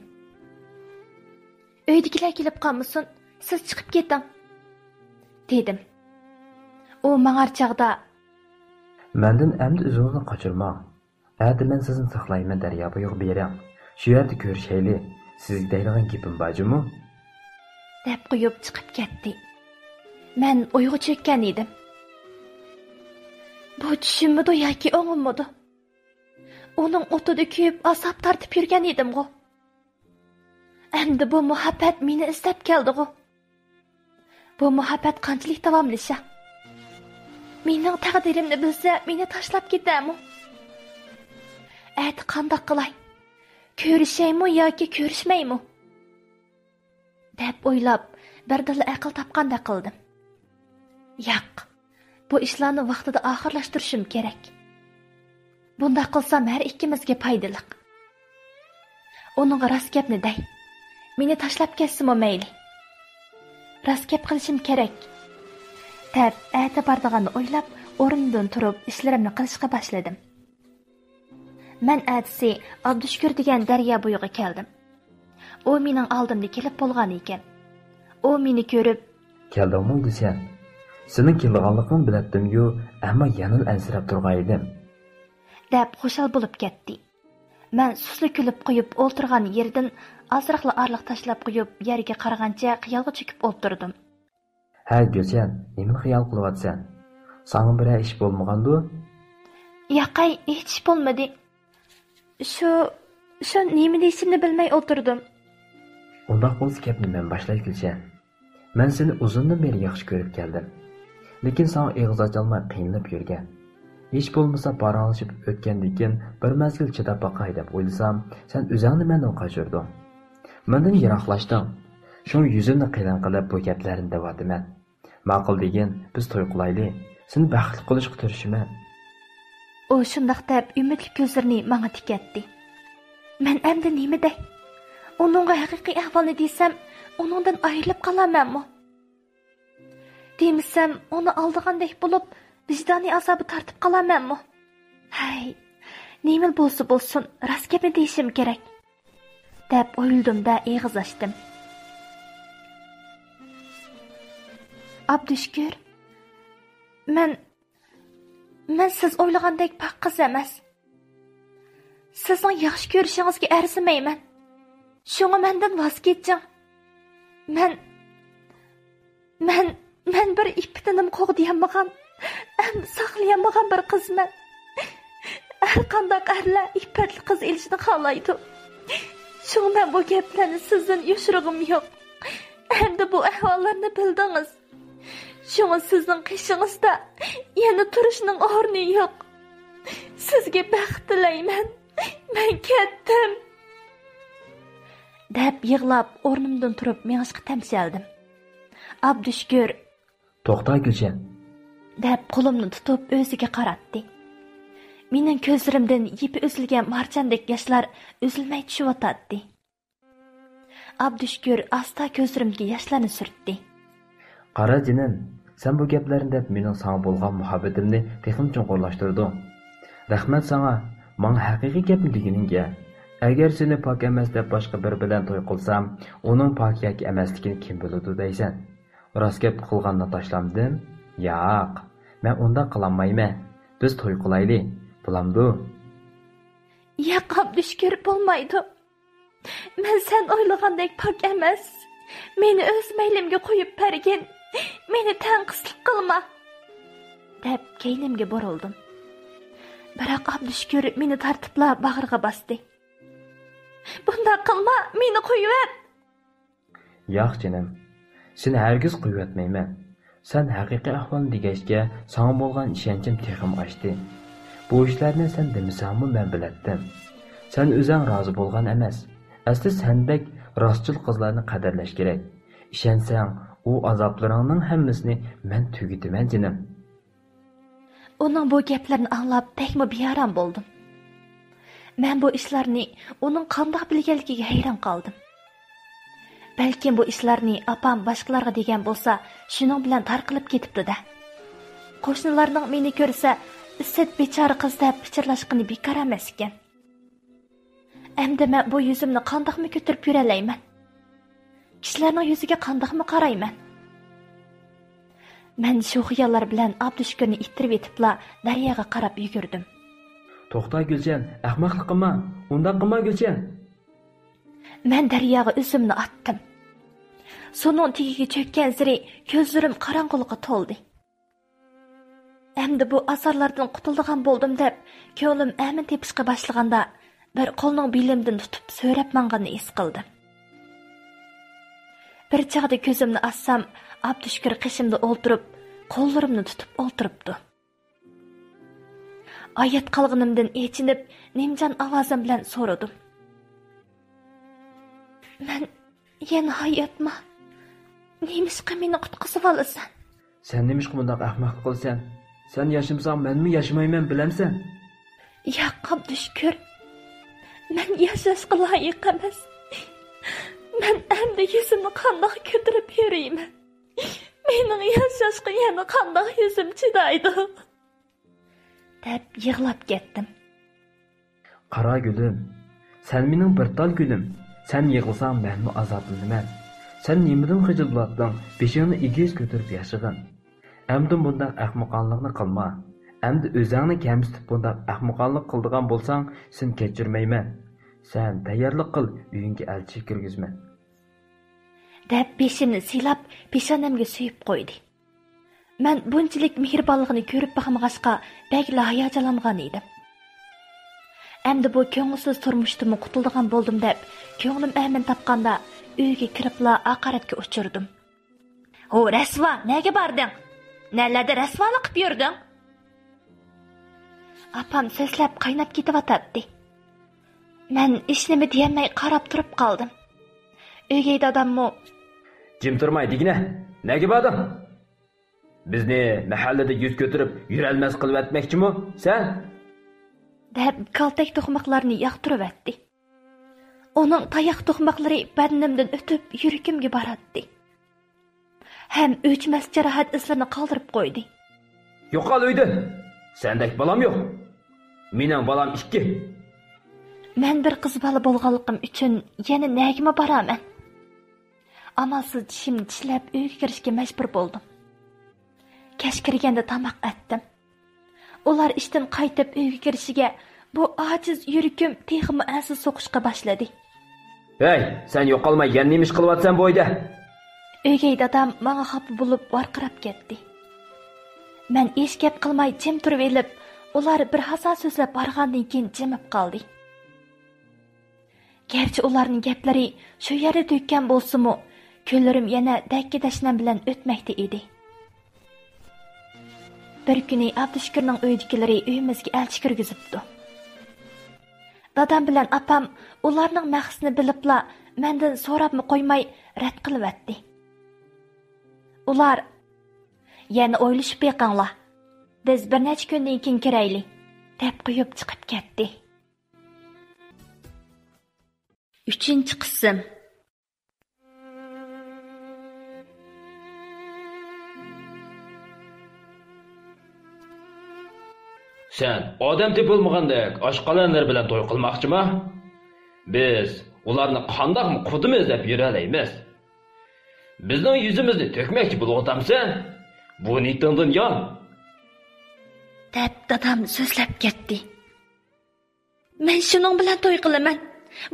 Uydagilar kelib qolmasin, siz chiqib keting, dedim. U mağar chaqda, Menden əmdi üzünüzü qaçırma. Ədi mən sizin saxlayman daryo bo'yiga bering. Shu yerda ko'rishayli. Sizga deydigan gapim bormi? deb qo'yib chiqib ketdi. Men o'yga cho'kkan edim. Bu tushunmidi yoki o'ng'ilmidi? Onun o'tida kuyib azob tortib yurgan edim-ku. Endi bu muhabbat meni istab keldi-ku. Bu muhabbat qanchalik davomlasha? Mening taqdirimni bilsa, meni tashlab ketami? Ati qandoq qilay? Ko'rishaymi yoki ko'rishmaymi? deb o'ylab, birdilla aql topganda qildim. Yo'q, bu ishlarni vaqtida oxirlashtirishim kerak. Bunda qilsam har ikkimizga foydali. Onun rost gapni day. Meni tashlab ketsimi mayli. Rost gap qilishim kerak. deb ati bordig'anni o'ylab, o'rnimdan turib ishlarimni qilishga boshladim. Men atsi Abdushukur degan daryo bo'yiga keldim. O mening oldimda kelib bo'lgan ekan. O meni ko'rib, Keldingmi sen? Sening kelganligingni bilatdim-yu, ammo yanil ansirab turgan edim. deb xushal bo'lib ketdi. Men susli kulib qo'yib o'ltirgan yerdan azroqla arliq tashlab qo'yib, yerga qaragancha xiyolga cho'kib o'ltirdim. Ha, Gulshan, nima xiyol qilyapsan? Sana bir ish bo'lmagandu? Yo'qay, hech ish bo'lmadi. Shu nima deyishimni bilmay o'ltirdim. Undaq bo'lsa gapni men boshlay Gulshan. Men seni uzundan beri yaxshi ko'rib keldim. Lekin sen og'iz ocholmay qiynalib yurgan. Hech bo'lmasa paranglashib o'tgandan keyin bir mazgil chidab boqay deb o'ylasam, sen o'zingni mendan qochirding. Mendan yiroqlashding. Shu yuzimni qiyin qilib bu gaplarni davotiman. Ma'qul degan, biz to'y qilayli. Seni baxtli qilishga tirishiman. O shundoq deb umidli ko'zlarini menga tikatdi. Men endi nima dey? Onunğa haqiqiy ahvolni desam, onundan ayrilib qolamanmi? Demisam, onu aldigandek bo'lib, vijdoniy azobi tortib qolamanmi? Hay, nima bo'lsa bo'lsin, rost gapni deyishim kerak, deb o'yladim-da og'iz ochdim. Abdushukur, men siz o'ylagandek paq qiz emas. Sizning yaxshi ko'rishingizga arzimayman. Şuna menden vazgeçeceğim. Men bir iptinim qo'g'diyamag'an, saqlayamag'an bir qizman. Har qanday erlar ippatli qiz elishni xohlaydi. Shundan bu gaplarni sizdan yoshirig'im yo'q. Endi bu ahvollarni bildingiz. Shunga sizning qishingizda yana turishning o'rni yo'q. Sizga baxt tilayman. Men ketdim. deb yig'lab o'rnimdan turib mengishga tamshaldim. Abdushukur, to'xta Gulshan, deb qo'limni tutib o'ziga qaratdi. Mening ko'zlarimdan yipi uzilgan marjandek yoshlar uzilmay tushyotdi. Abdushukur asta ko'zlarimga yoshlarni surtdi. Qara jinim, sen bu gaplarni deb mening sana bo'lgan muhabbatimni texim chunqurlashtirding. Rahmat sana, menga haqiqiy gapni deganingga. Agar seni pok emas deb boshqa bir bilan to'y qilsam, uning pok yoki emasligini kim biladi deysan? Rost gap qilganni tashlamdim? Yo'q, men unda qilolmayman. Biz to'y qilayli, bo'lamdi? Yo'q, Abdushukur, bo'lmaydi. Men sen o'ylagandek pok emas. Meni o'z maylimga qo'yib bergin. Meni tanqislik qilma, deb keynimga burildim. Biroq Abdushukur meni tartiblab bag'riga bosdi. Bunda qilma, meni qo'yib. Yo'q jinim, seni hargiz qo'yib. Sen haqiqiy ahvolni degashga, sana bo'lgan ishonchim texim oshdi. Bu ishlarni sen demisanmi men bilatdim. Sen o'zing rozi bo'lgan emas. Asli sendek rostchil qizlarni qadrlash kerak. Ishonsang, u azoblaringning hammasini men tugitaman jinim. Onun bu gaplarını anlap pekmi biyaram boldum. Men bu ishlarni uning qandoq bilganligiga hayron qoldim. Balkim bu ishlarni apam boshqalarga degan bo'lsa, shuning bilan tarqilib ketibdi-da. Qo'shnilarning meni ko'rsa, issit bechora qiz deb pichirlashqini bekor emas ekan. Endi men bu yuzimni qandoqmi ko'tarib yuralayman? Kishilarning yuziga qandoqmi qarayman? Men shu xiyollar bilan Abdushukurni ittirib etibla daryoga qarab yugurdim. To'xta Gulchan, ahmoqlik qilma. Undaq qilma Gulchan. Men daryoga o'zimni otdim. So'ning tagiga cho'kkan siri ko'zlarim qorong'ulikqa to'ldi. Endi bu asarlardan qutulgan bo'ldim deb, ko'nglim amin tepishga boshlaganda bir qo'lning bilimdan tutib so'rab manganni his qildim. Bir chaqda ko'zimni assam, Abdushukur qishimda o'ltirib, qo'llarimni tutib o'ltiribdi. Ayet qalğınımdan echinib, nimjon ovozim bilan so'radim. Men yana hayotma. Nemishqa meni qutqizib olasan? Sen nemishqa bundaq ahmoqlik qilsan? Sen yaşamsan, menmi yaşamayman bilamsan? Yo'q, Abdushukur. Men yashashga loyiq emas. Men endi yuzimni qandoq ko'tarib yurayman? Mening yashashga yana qandoq yuzim chidaydi? Deb yig'lab ketdim. Qara gülüm, sen mening bir tal gülüm. Sen yig'ilsang menmi azoblanaman. Sen nimadan xijil bo'latding? Beshingni egiz ko'tarib yashag'in. Endi bundaq ahmoqonlikni qilma. Endi o'zingni kamsitib bundaq ahmoqonlik qildigan bo'lsang, sen kechirmayman. Sen tayyorlik qil, uyingga elchi kirgizma. Deb beshimni silab, peshonamga suyib qo'ydi. Men bunchalik mehribonligini ko'rib baxmag'ashqa bagla hayajonlangan edim. Endi bu ko'ngilsiz turmushdan qutuldigan bo'ldim deb, ko'nglim amin topganda uyga kiribla aqaratga uchirdim. "O, rasvo, nega bording? Nelarda rasvolik qilib yurding?" Apam so'zlab qaynab ketyotdi. Men ishnimi deyamay qarab turib qoldim. Uyga dadammo, "Jim turmay digina, nega bording? Bizni mahallada yuz ko'tarib yurolmas qilib atmoqchimi sen?" deb kaltak to'qmoqlarni yaqtirib atdi. Onun tayoq to'qmoqlari badanimdan o'tib yuragimga boradi. Ham o'chmas jarohat izlarini qoldirib qo'ydi. "Yo'qol uyda. Sendek balam yo'q. Mening balam 2. Men bir qiz bola bo'lganligim uchun yana nagima boraman. Amalsiz tishimni tishlab uyga kirishga majbur bo'ldim. Kech kirganda tamoq atdim. Ular ishdan qaytib uyga kirishiga bu ojiz yuragim texmi asiz so'qishga boshladi. "Hey, sen yo'qolmay yana nima ish qilyapsan bu uyda?" Uyga dadam menga xafa bo'lib varqirab ketdi. Men hech gap qilmay jim turib elib, ular bir hasa so'zlab borgandan keyin jimib qoldi. Gerçi ularning gaplari shu yerda to'kkan bo'lsa-mu, ko'llarim yana dakki-dashnam bilan o'tmoqda edi. Bir kuni Abdushukurning uyidagilari uyimizga elchi kirgizibdi. Dadam bilan apam ularning maqsadini bilibla mendan so'rabmi qo'ymay rad qilyapti. Ular yana o'ylashib beqinglar. Biz bir necha kundan keyin kiraylik, deb qo'yib chiqib ketdi. 3-qism. Sen odam tepilmagandek oshqalanlar bilan to'y qilmoqchimi? Biz ularni qandoqmi qudimiz deb yuralaymiz. Bizning yuzimizni to'kmoqchi bo'lyapsan? Bu nitingdan yon. Deb dadam so'zlab ketdi. Men shuning bilan to'y qilaman.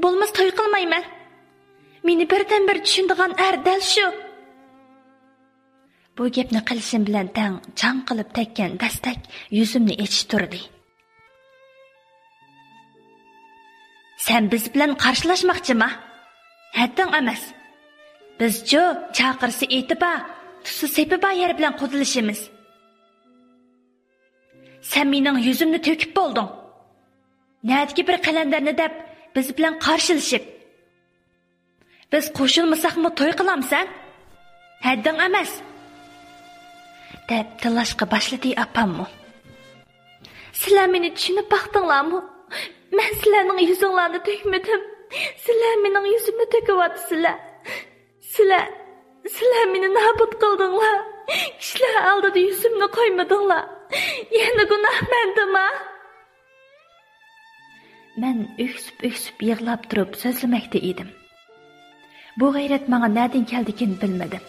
Bo'lmas to'y qilmayman. Meni birdan-bir tushundigan dal shu. Bu gapni qilishim bilan tang chang qilib tekkan dastak yuzimni echishtirdi. Sen biz bilan qarshilashmoqchimi? Hadding emas. Biz-chi chaqirsa etiba, tusi sepiba yer bilan qudilishimiz. Sen mening yuzimni to'kib bo'lding. Nadiki bir qalandarni deb biz bilan qarshilashib. Biz qo'shilmasaqmi to'y qilamsan? Hadding emas. Deb tilashqa boshladi apammo. Sizlar meni tushunib baqdinglarmi? Men sizlarning yuzinglarni to'kmadim. Sizlar mening yuzimni to'kyapsizlar. Sizlar meni nobud qildinglar. Kishilar oldida yuzimni qo'ymadinglar. Yana gunoh mendimi? Men öksüp yig'lab turib so'zlamoqda edim. Bu g'ayrat menga nerden keldikin bilmedim.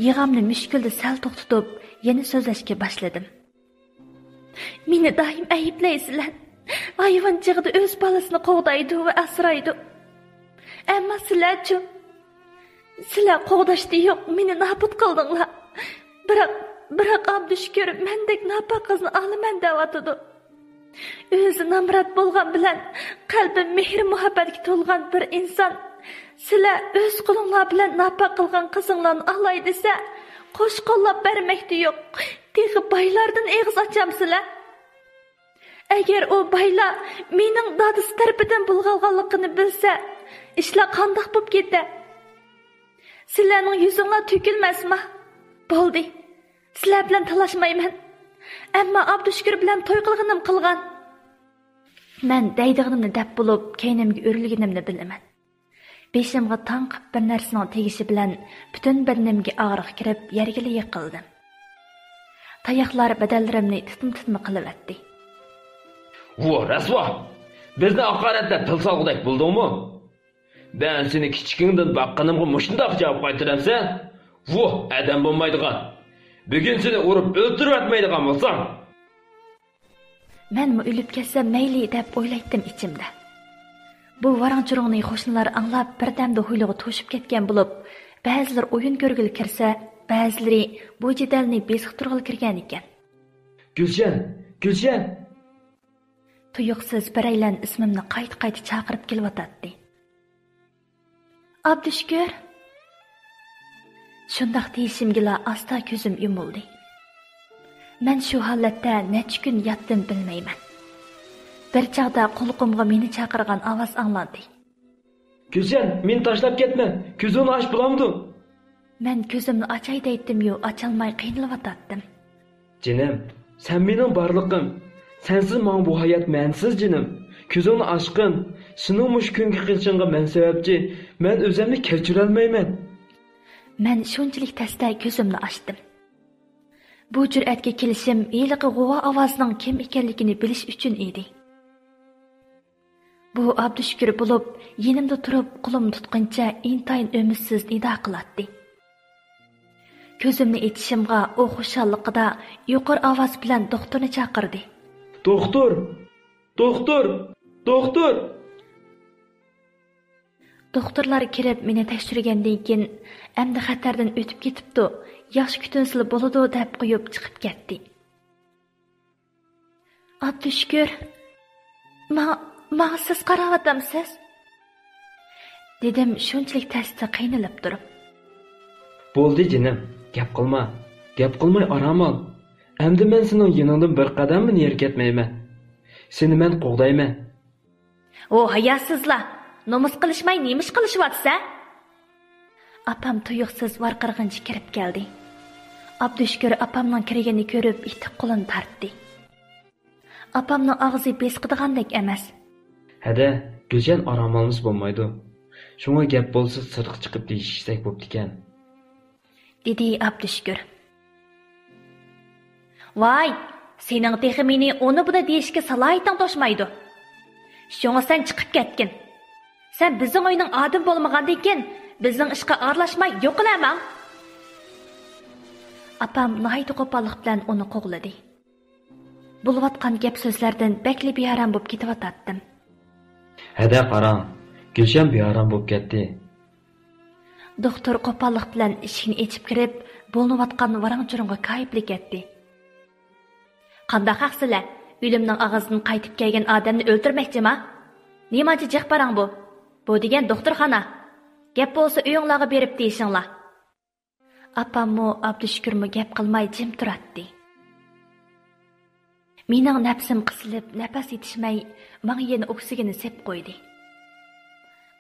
Yig'amni mushkulda sal to'xtatib, yana so'zlashga boshladim. Meni doim ayblaysizlar. Hayvon chig'ida o'z bolasini qo'g'daydi va asraydi. Ammo sizlar-chi? Sizlar qo'g'dashdi yo'q, meni nobud qildinglar. Biroq Abdushukur mendek nopok qizni olaman deyotdi. O'zi namrat bo'lgan bilan qalbi mehr muhabbatga to'lgan bir inson sizlar o'z qo'linglar bilan nopok qilgan qizinglarni olay desa, qo'sh qo'llab bermakda yo'q. Texi baylardan eg'iz ochamsizlar. Agar o baylar mening dadisi tarafidan bo'lganligini bilsa, ishlar qandoq bo'lib ketdi? Sizlarning yuzinglar to'kilmasmi? Bo'ldi. Sizlar bilan talashmayman. Ammo Abdushukur bilan to'y qilganim qilgan. Men deydig'inimni deb bo'lib, keynimga o'rilganimni bilaman. Beshimga tanqib bir narsaning tegishi bilan butun badanimga og'riq kirib, yerga yiqildim. Tayoqlar badallarimni titim-titim qilyapti. Vo, rasvo! Bizni haqoratlab til solg'udak bo'ldingmi? Ben seni kichikingdan baqqanimga mushundoq javob qaytaramsan? Vo, adam bo'lmaydigan. Bugun seni urib o'ltirib atmaydigan bo'lsam. Men o'lib ketsam mayli deb o'ylaydim ichimda. Bu varanchurug'ning qo'shnilar anglab birdamda huylig'i to'shib ketgan bo'lib, ba'zilar o'yin ko'rgil kirsa, ba'zilari bu jadalni besiq turg'il kirgan ekan. Gulshan. Tuyuqsiz biraylan ismimni qayt-qayt chaqirib kelyotdi. Abdushukur. Shundoq deyishimgila asta ko'zim yumildi. Men shu holatda necha kun yotdim bilmayman. Bir chaqda qulqumga meni chaqirgan ovoz anglandi. Gulshan, meni tashlab ketma. Ko'zingni och bo'lamdi. Men ko'zimni ochay deydim-yu, ocholmay qiynalib Jinim, sen mening borlig'im. Sensiz men bu hayot ma'nisiz jinim. Ko'zingni ochqin. Shuning mush kunga qilishingga men sababchi. Men o'zimni kechira olmayman. Men shunchalik tasda ko'zimni ochdim. Bu jur'atga kelishim iliqi g'uva ovozining kim ekanligini bilish uchun edi. Bu Abdushukur bo'lib, yenimda turib, qo'limni tutqancha intayin umidsiz nido qiladi. Ko'zimni ochishimga u xushalliqida yuqori ovoz bilan doktorni chaqirdi. Doktor! Doktorlar kirib meni tekshirgandan keyin endi xatardan o'tib ketibdi. Yaxshi kutinsil bo'ladi deb qo'yib chiqib ketdi. Abdushukur, ma siz qarayotamsiz? Dedim shunchalik tasda qiynalib turib. Bo'ldi jinim, gap qilmay orom ol. Endi men sening yoningdan bir qadam nari ketmayman. Seni men qo'g'dayman. O hayasizlar, nomus qilishmay nemish qilishyapsa? Apam tuyuqsiz varqirg'inchi kirib keldi. Abdushukur apamning kirganini ko'rib, itib qo'lini tortdi. Apamning og'zi besqidigandek emas. Hada, Gulshan orom olmas bo'lmaydi. Shunga gap bo'lsa sirq chiqib deyishsak bo'pti ekan. Dedi Abdushukur. Voy, sening texi meni uni buni deyishga salohiyating to'shmaydi. Shunga sen chiqib ketgin. Sen bizning uyning odim bo'lmagandan keyin bizning ishga aralashmay yo'qlaman. Apam nihoyat qo'pollik bilan uni qo'g'ladi. Bo'layotgan gap so'zlardan bakli bearam bo'lib ketayotdim. Hada qarang, Gulshan bearam bo'lib ketdi. Doktor qo'pollik bilan eshikni ochib kirib, bo'linayotgan varang-churunga qayiblik etdi. Qanday haqsizlar? O'limning og'zidan qaytib kelgan odamni o'ldirmoqchimi? Nimachi jiq parang bu? Bu degan doktorxona. Gap bo'lsa uyinglarga berib deyishinglar. Apammo Abdushukurmo gap qilmay jim turadi. Mening nafsim qisilib, nafas yetishmay, menga yana oksigeni sep qo'ydi.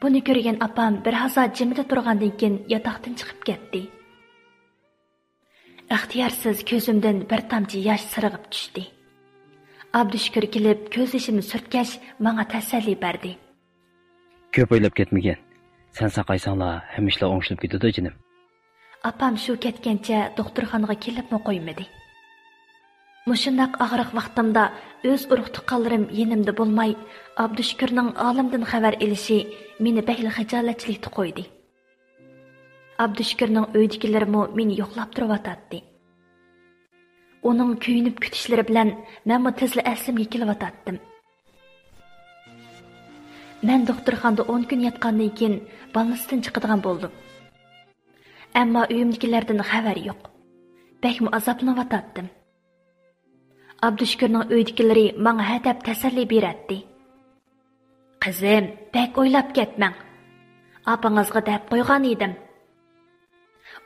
Buni ko'rgan apam bir hazo jimida turgandan keyin yotoqdan chiqib ketdi. Ixtiyorsiz ko'zimdan bir tomchi yosh sirg'ib tushdi. Abdüşkür kelib, ko'z yashimni surtgach, menga tasalli berdi. Ko'p o'ylab ketmagan. Sen saqaysanglar, hamma ishlar o'ngishib ketadi, jinim. Apam shu ketgancha doktorxonaga kelibmi qo'ymadi. Mushundaq og'riq vaqtimda o'z urug' tuqqanlarim yenimda bo'lmay, Abdüşkürning olamdan xabar elishi meni bahil xijolatchilikda qo'ydi. Abdüşkürning uydagilarimi meni yo'qlab turib Onun kuyunib kutishlari bilan men tezla aslimga kelib Men doktorxonada 10 kun yotgandan keyin balnisdan chiqadigan bo'ldim. Ammo uyimdagilardan xabar yo'q. Bakmi azoblanib Abdüşkürning uydagilari menga hadab tasalli beradi. Qizim, bak o'ylab ketmang. Apangizga deb qo'ygan edim.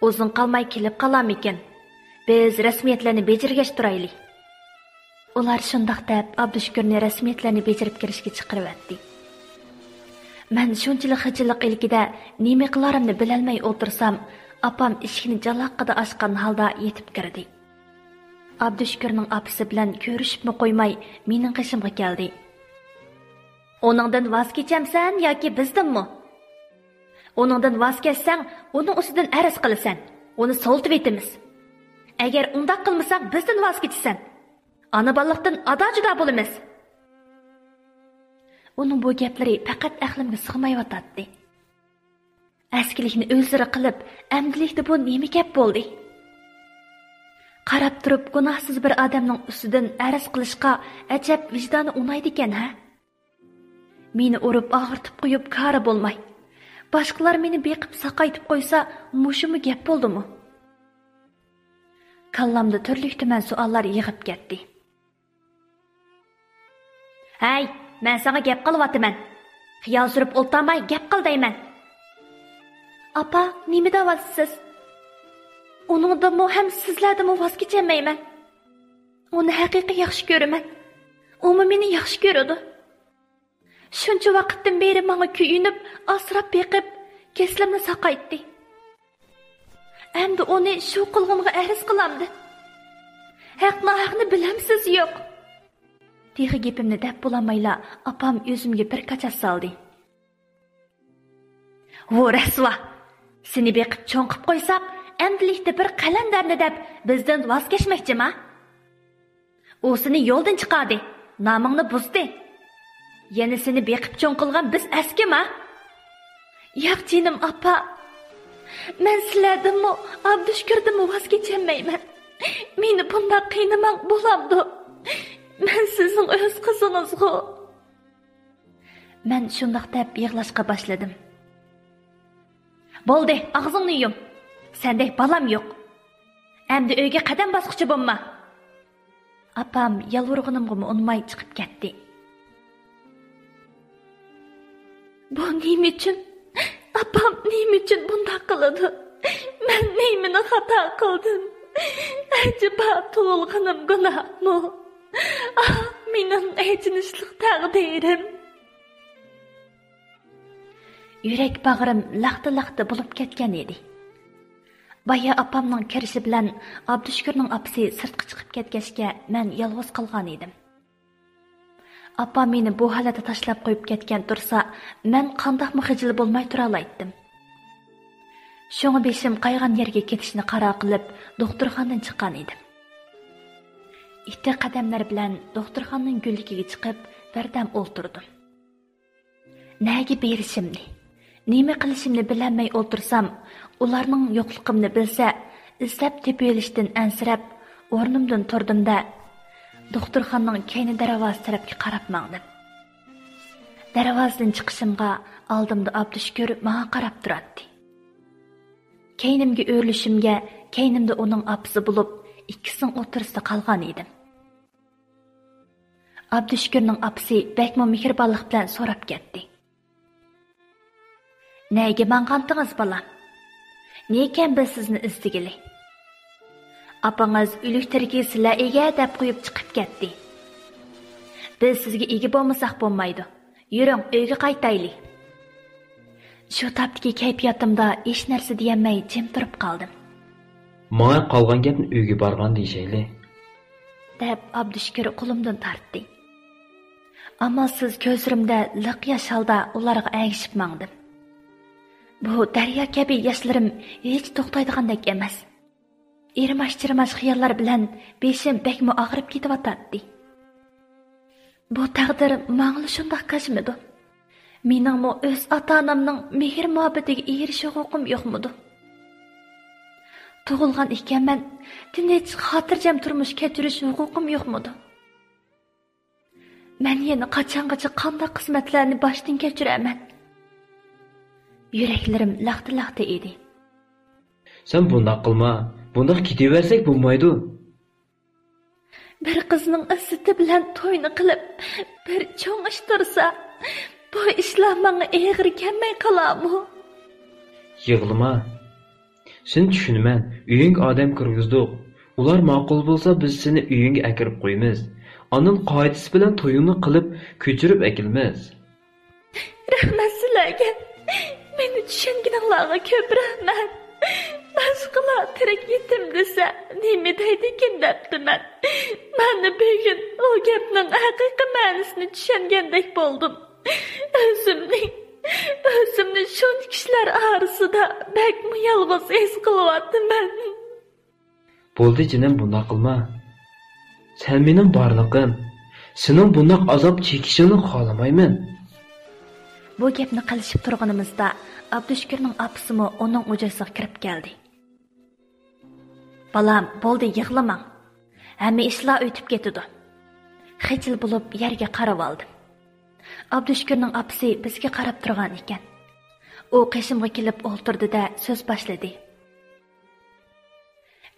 Uzun qolmay kelib qolarmikin. Biz rasmiyatlarni bejirgash turaylik. Ular shundoq deb Abdüşkürni rasmiyatlarni bejirib kirishga chiqaribdi. Men shunchalik xijillik ilkida nima qilarimni bilolmay o'tirsam, apam eshikni jaloqqida ochgan holda yetib kirdi. Abdüşkürning apisi bilan ko'rishibmi qo'ymay, mening qishimga keldi. Oningdan voz kechamsan yoki bizdanmi? Oningdan voz kechsang, uning ustidan arz qilasan. Uni soltib etamiz. Agar undaq qilmasang, bizdan voz kechasan. Ana balliqdan ado-judo bo'lamiz. Uning bu gaplari faqat aqlimga sig'mayotdi. Askilikni o'zlari qilib, amdilikda bu nima gap bo'ldi? Qarab turib, gunohsiz bir odamning ustidan arz qilishga ajab vijdoni unaydi ekan, ha? Meni urib og'irtib qo'yib kari bo'lmay, boshqalar meni beqib saqaytib qo'ysa, mushumi gap bo'ldimi? Kallamda turli-tuman savollar yig'ib ketdi. Hay, men sana gap qilyapman. Xiyol surib o'ltamay gap qil deyman. Apa, nima deyapsiz? Uningdanmi ham sizlardanmi voz kechmayman. Uni haqiqiy yaxshi ko'raman. U meni yaxshi ko'radi. Shuncha vaqtdan beri menga kuyinib, asrab beqib, keslimni saqaytdi. Endi uni shu qilg'imga arz qilamdi. Haqni bilamsiz yo'q. Tegi gapimni deb bo'lamayla, apam o'zimga bir qachas soldi. "Vo rasva, seni beqib cho'nqib qo'ysak, endilikda bir qalandarni deb bizdan voz kechmoqchimi? U seni yo'ldan chiqardi, nomingni buzdi. Yana seni beqib cho'nqilgan biz askima?" "Yo'q jinim apa. Men sizlardanmi, Abdüşkürdanmi voz kechmayman. Meni bunday qiynamang bo'lamdi. Men sizning o'z qizingizga." Men shundoq deb yig'lashga boshladim. "Bo'ldi, og'zingni yum. Sendek balam yo'q. Endi uyga qadam bosqichi bo'lma." Apam yalvurg'inimga unmay chiqib ketdi. "Bu nima uchun? Apam nima uchun bunday qiladi? Men nimani xato qildim? Acaba tug'ilganim gunohmi? Mening achinishli taqdirim." Yurak bag'rim laqti-laqti bo'lib ketgan edi. Baya apamning kirishi bilan Abdüşkürning apasi sirtqa chiqib ketgachga men yolg'iz qolgan edim. Apam meni bu holatda tashlab qo'yib ketgan tursa, men qandoqmi xijil bo'lmay tura olaydim. Shunga beshim qaygan yerga ketishni qaror qilib, doktorxonadan chiqqan edim. Itti qadamlar bilan doktorxonaning gulligiga chiqib, birdam o'ltirdim. Nega berishimni, nima qilishimni bilmay o'ltirsam, ularning yo'qligimni bilsa, izlab tepilishdan ansirab, o'rnimdan turdimda, doktorxonaning keyni darvoza tarafga qarab mangdim. Darvozadan chiqishimga oldimda Abdüşkür menga qarab turardi. Keynimga o'rlishimga, keynimda uning apisi bo'lib, ikkisining o'tirisida qolgan edim. Abdüşkürning apisi bakmo mehribonlik bilan so'rab ketdi. "Nega mangandingiz bolam? Nekan biz sizni izdigili? Apangiz o'liktirga sizlar ega deb qo'yib chiqib ketdi. Biz sizga ega bo'lmasak bo'lmaydi. Yuring, uyga qaytaylik." Shu tapdagi kayfiyatimda hech narsa deyolmay jim turib qoldim. "Menga qolgan gapni uyga borgan deyshayli," deb Abduşkir qo'limdan tortdi. Amalsiz ko'zlarimda liq yosh holda ularga agishib mangdim. Bu daryo kabi yoshlarim hech to'xtaydigandek emas. Irmash-chirmash xiyollar bilan beshim bakmi og'rib ketyotdi. Bu taqdir mangli shundoq qashmidi. Meningmi o'z ota-onamning mehr-muhabbatiga erishish huquqim yo'qmidi? Tug'ilgan ekanman, tinch xotirjam turmush kechirish huquqim yo'qmidi? Men yana qachongacha qanday qismatlarni boshdan kechiraman? Yuraklarim laxta-laxta edi. Sen bundoq qilma, bundoq ketaversak bo'lmaydi. Bir qizning izzati bilan to'yni qilib, bir cho'ng ish tursa, bu ishlar menga eg'ir kelmay qolarmi? Yig'lama. Sen tushunaman, uying odam kirgizdik. Ular ma'qul bo'lsa, biz seni uyingga akirib qo'yamiz. Onun qoidasi bilan to'yini qilib, ko'chirib akilmiz. Rahmat sizlarga. Meni tushunganinglarga ko'p rahmat. Boshqalar tirik yetim desa, nima deydi ekan debdiman. Meni bugun o gapning haqiqiy ma'nosini tushungandek bo'ldim. O'zimni shuncha kishilar orasida bakmi yolg'iz his qilyapman. Bo'ldi jinim, bundoq qilma. Sen mening borlig'im. Sening bundoq azob chekishingni xohlamayman. Bu gapni qilishib turganimizda Abduşkirning opasimi uning o'jasiga kirib keldi. Balam, bo'ldi, yig'lamang. Hamma ishlar o'tib ketdi. Xijil bo'lib yerga qarab oldim. Abduşkirning opasi bizga qarab turgan ekan. U qishimga kelib o'ltirdi-da so'z boshladi.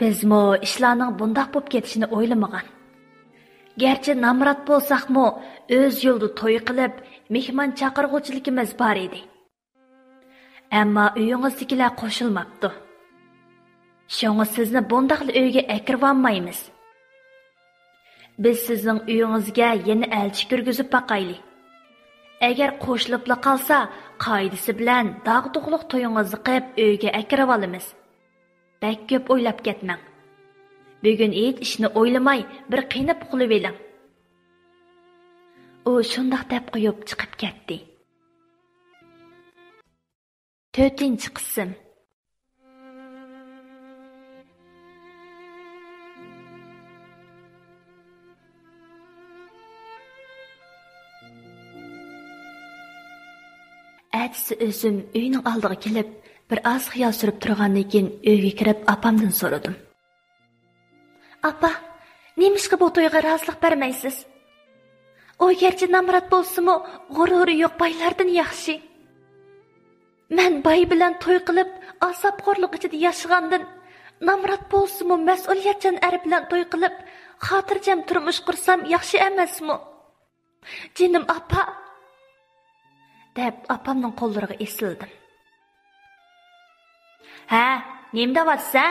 Bizmi ishlarning bundoq bo'lib ketishini o'ylamagan. Gerçi namrat bo'lsaqmi, o'z yo'lda to'y qilib, mehmon chaqirg'uvchiligimiz bor edi. Ammo uyingizdagilar qo'shilmabdi. Shunga sizni bundoqli uyga akirib olmaymiz. Biz sizning uyingizga yana elchi kirgizib baqayli. Agar qo'shilibla qolsa, qoidasi bilan dog'-dug'liq to'yingizni qilib uyga akirib olamiz. Bak ko'p o'ylab ketmang. Bugun hech ishni o'ylamay bir qiynab qilib eling. U shundoq deb qo'yib chiqib ketdi. 4-qism. Ertasi o'zim uyning oldiga kelib, bir oz xiyol surib turgandan keyin uyga kirib opamdan so'radim. Apa, nemishqa bu to'yga rozilik bermaysiz? O gerçi namrat bo'lsa-mu, g'ururi yo'q boylardan yaxshi. Men boy bilan to'y qilib, asabxo'rlik ichida yashagandan, namrat bo'lsa-mu, mas'uliyatchan er bilan to'y qilib, xotirjam turmush qursam yaxshi emasmi? Jinim apa, deb opamning qo'llariga esildim. Ha, nimda vatsa?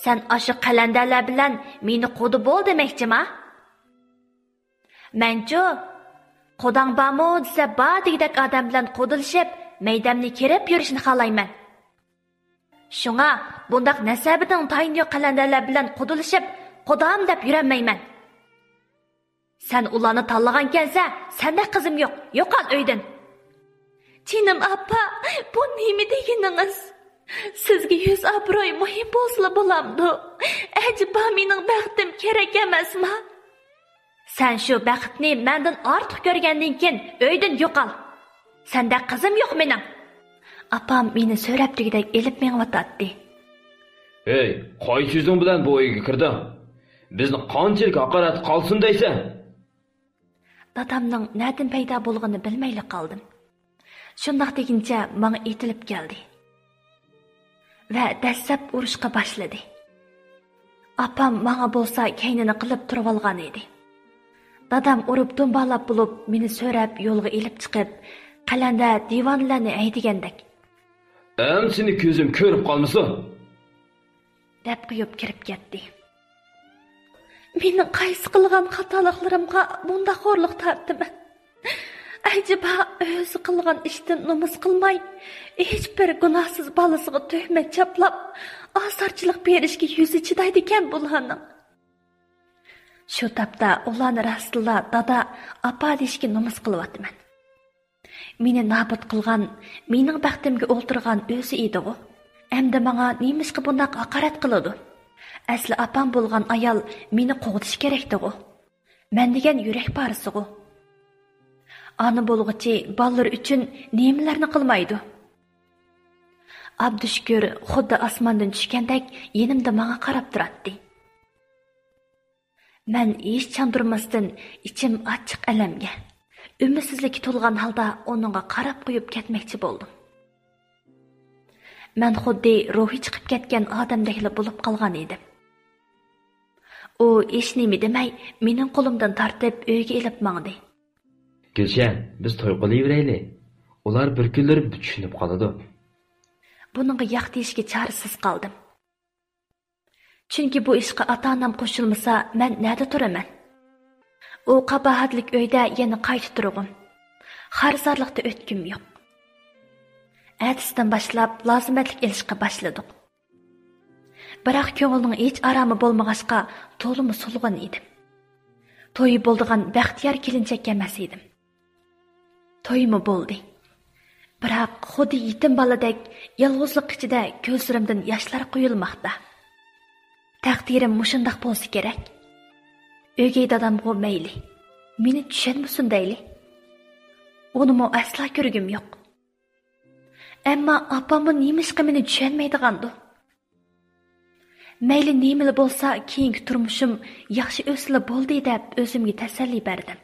Sen aşı qalandalar bilan meni qo'di bo'l demoqchimi? Menchu qodang bormi desa bor degdek odam bilan qo'dilishib, maydamni kerib yurishni xohlayman. Shunga bundaq nasabidan tayin yo'q qalandalar bilan qo'dilishib, qodam deb yurolmayman. Sen ularni tanlagan kelsa, senda qizim yo'q, yo'qol uydan. Jinim apa, bu nima deganingiz? Sizga yuz obro'y muhim bo'lsa bo'lamdi. Ajiba mening baxtim kerak emasmi? Sen shu baxtni mendan ortiq ko'rgandan keyin uydan yo'qol. Senda qizim yo'q mening. Apam meni so'rab degdek elib menvatdi. Hey, qaysi so'zing bilan bu uyga kirding? Bizni qanchalik haqorat qolsin deysan? Dadamning nereden paydo bo'lganini bilmayli qoldim. Shundoq deguncha menga etilib keldi. Va dastlab urushga boshladi. Apam menga bo'lsa kaynini qilib turib olgan edi. Dadam urib dumbalab bo'lib meni so'rab yo'lga elib chiqib, qalanda divonlarni aydigandek. Seni ko'zim ko'rib qolmasa? deb qo'yib kirib ketdi. Mening qaysi qilgan xatoliklarimga bunda xo'rliq tortdim. Acaba o'zi qilgan ishdan nomus qilmay, hech bir gunohsiz bolasiga tuhmat chaplab, osarchilik berishga yuzi chidaydi ekan bularning. Shu tapda ularni rastla dada apa deyishga nomus qilyapman. Meni nabud qilgan, mening baxtimga o'ltirgan o'zi edi u. Endi menga nimishqa bundoq haqorat qiladi? Asli apam bo'lgan ayol meni qo'g'dish kerakdi u. Men degan yurak parisi u. Ana bo'lg'ichi ballar uchun nimalarni qilmaydi? Abdushkur xuddi osmondan tushgandek yenimda menga qarab turardi. Men hech chandurmasdan ichim achchiq alamga, umidsizlikka to'lgan holda uningga qarab qo'yib ketmoqchi bo'ldim. Men xuddi ruhi chiqib ketgan odamdekla bo'lib qolgan edim. U hech nima demay mening qo'limdan tortib uyga elib mangdi. Gulshan, biz to'y qilaveraylik. Ular bir kunlar tushunib qoladi. Buningga yo'q deyishga chorasiz qoldim. Chunki bu ishga ota-onam qo'shilmasa, men nada turaman? U qabahatlik uyda yana qaytib turg'im. Xarsarlikda o'tkim yo'q. Ertasidan boshlab lozimatlik ilishga boshladik. Biroq ko'ngilning hech aromi bo'lmag'achqa to'limi sulg'in edim. To'yi bo'ldigan baxtiyor kelinchak emas edim. To'yimi bo'ldi. Biroq xuddi yetim boladek yolg'izlik ichida ko'zlarimdan yoshlar quyilmoqda. Taqdirim mushundoq bo'lsa kerak. O'gay dadamga mayli. Meni tushunmasin deyli. Unimi asla ko'rgim yo'q. Ammo opamni nimishqa meni tushunmaydigandu. Mayli nimali bo'lsa, keyingi turmushim yaxshi o'sla bo'ldi deb o'zimga tasalli berdim.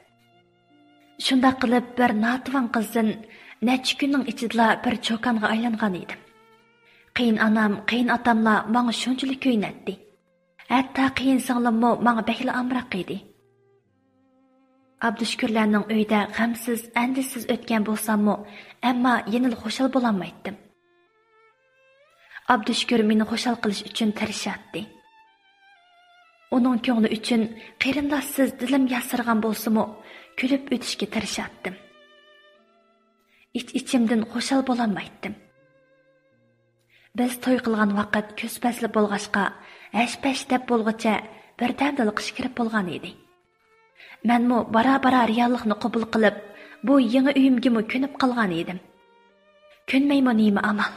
Shunda qilib bir notvan qizdan necha kunning ichida bir cho'konga aylangan edim. Qiyin onam, qiyin otamlar menga shunchalik ko'ynatdi. Hatto qiyin singlimmo menga bekla amroq edi. Abdushukurlarning uyda g'amsiz, andisiz o'tgan bo'lsam-mu, ammo yenil xo'shal bo'lolmaydim. Abdushukur meni xo'shal qilish uchun tirishatdi. Uning ko'ngli uchun qarindoshsiz dilim yasirgan bo'lsa-mu, kulib o'tishga tirishatdim. İç-içimden xo'shal bo'lolmaydim. Biz to'y qilgan vaqt ko'z pasli bo'lg'achqa, hash-pash deb bo'lg'icha birdamdil qish kirib bo'lgan edi. Menmi bara-bara reallikni qabul qilib, bu yangi uyimga ko'nib qolgan edim. Ko'nmaymi nima amal?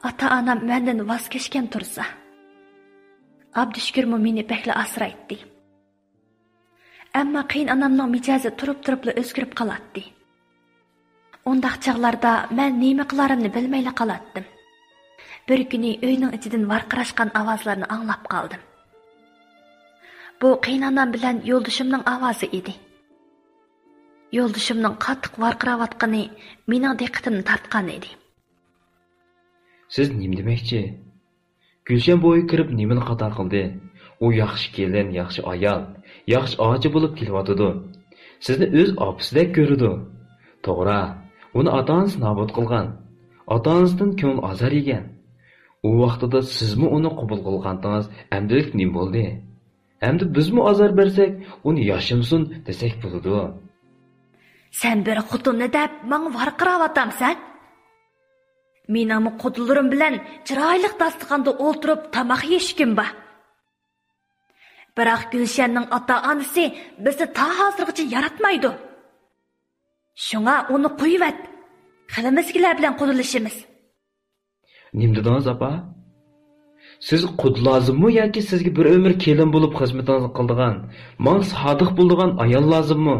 Ota-onam mendan voz kechgan tursa, Abdushukurmi meni bekla asraydi. Ammo qiyin onamning mijozi turib-turibla o'zgarib qolatdi. Ondaq chaqlarda men nima qilarimni bilmayla qolatdim. Bir kuni uyning ichidan varqirashgan ovozlarni anglab qoldim. Bu qiynonam bilan yo'ldishimning ovozi edi. Yo'ldishimning qattiq varqirayotgani mening diqqatimni tortgan edi. Siz nima demoqchi? Gulshan bo'yi kirib nimani xato qildi? U yaxshi kelin, yaxshi ayol, yaxshi ochi bo'lib kelyotdi. Sizni o'z opisidek ko'rdi. To'g'ri, uni ota-onasi nobud qilgan. Ota-onasidan ko'ngil azar yegan. U vaqtida sizmi uni qabul qilgandingiz, amdilik nima bo'ldi? Endi bizmi azar bersak, uni yashimsin desak bo'ladi. Sen bir xutunni deb menga varqirayapsan? Mening qudularim bilan chiroyli dasturxonda o'tirib tomoq yeyishkim bor. Biroq Gulshanning ota-onasi bizni ta hozirgacha yaratmaydi. Shunga uni qo'yib, qilimizgilar bilan qudulishimiz. Nima dedingiz apa? Siz qud lozimmi yoki sizga bir umr kelin bo'lib xizmatingizni qildigan, menga sodiq bo'ldigan ayol lozimmi?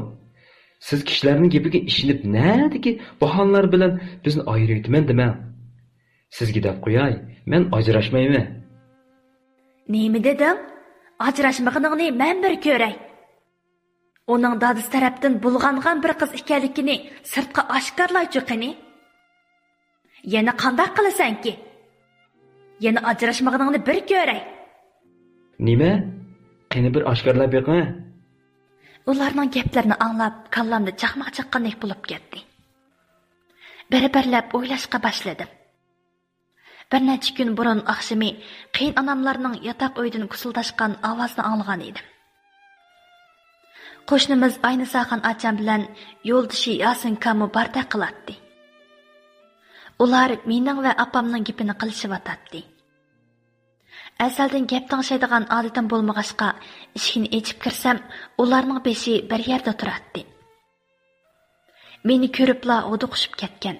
Siz kishilarning gapiga ishonib, nadiki bahonlar bilan bizni ayirayotman demang. Sizga deb qo'yay, men ajrashmayman. Nima dedim? Ajrashmaganingni men bir ko'ray. Uning dadasi tarafdan bulg'angan bir qiz ekanligini sirtqa oshkorlaychi qani. Yana qanday qilasanki? Yana ajrashmaganingni bir ko'ray. Nima? Qani bir oshkorlab beqing. Ularning gaplarini anglab, kallamda chaqmoq chaqqandek bo'lib ketdi. Bir-birlab o'ylashga boshladim. Bir necha kun burun oqshimi qiyin onamlarning yotoq uydan kusildashgan ovozni anglagan edim. Qo'shnimiz ayni Saxan acham bilan yo'ldishi Yasin kamu barda qilatdi. Ular mening va opamning gapini qilishyotdi. Әсәлден gap таңшайдыған adetim bo'lmag'achqa, eshikni echib kirsam, ularning beshi bir yerda turardi. Meni ko'ribla o'diqishib ketgan.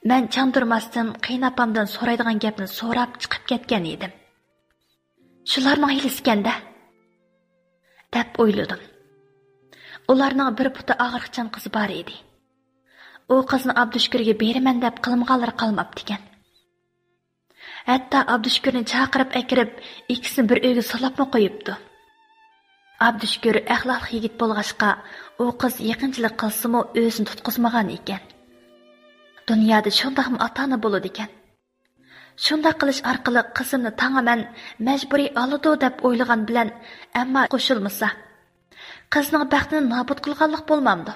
Men chandurmasdan qiynapamdan so'raydigan gapni so'rab chiqib ketgan edim. Shularning hilisganda deb o'yladim. Ularning bir puti og'riqchan qiz bor edi. U qizni Abdushukurga beraman deb qilmag'anlar qolmabdi ekan. Hatta Abdushukurni chaqirib akirib, ikkisini bir uyga solabmi qo'yibdi. Abdushukur axloqli yigit bo'lg'achqa, u qiz yaqinchilik qilsa-mu o'zini tutqizmagan ekan. Dunyoda shundaqmi ota-ona bo'ladi ekan. Shunda qilish orqali qizimni tang'aman majburiy oladi deb o'ylagan bilan, ammo qo'shilmasa, qizning baxtini nobud qilganlik bo'lmamdi.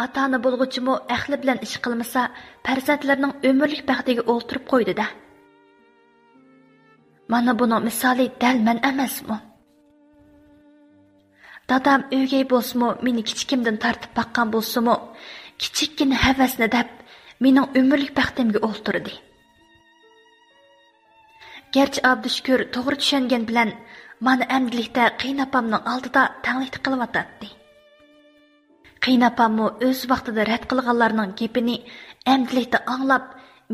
Ata-ona bo'lg'uchimi ahli bilan ish qilmasa, farzandlarining umrlik baxtiga o'ltirib qo'ydi-da. Mana buning misoli dal men emasmi? Dadam o'gay bo'lsa-mu, meni kichikimdan tortib baqqan bo'lsa-mu, kichikkina havasni deb mening umrlik baxtimga o'ltirdi. Gerçi Abdushukur to'g'ri tushungan bilan, mana amdilikda qiynapamning oldida tanglik qilyotdi. Qiynapammi o'z vaqtida rad qilganlarning gapini amdilikda anglab,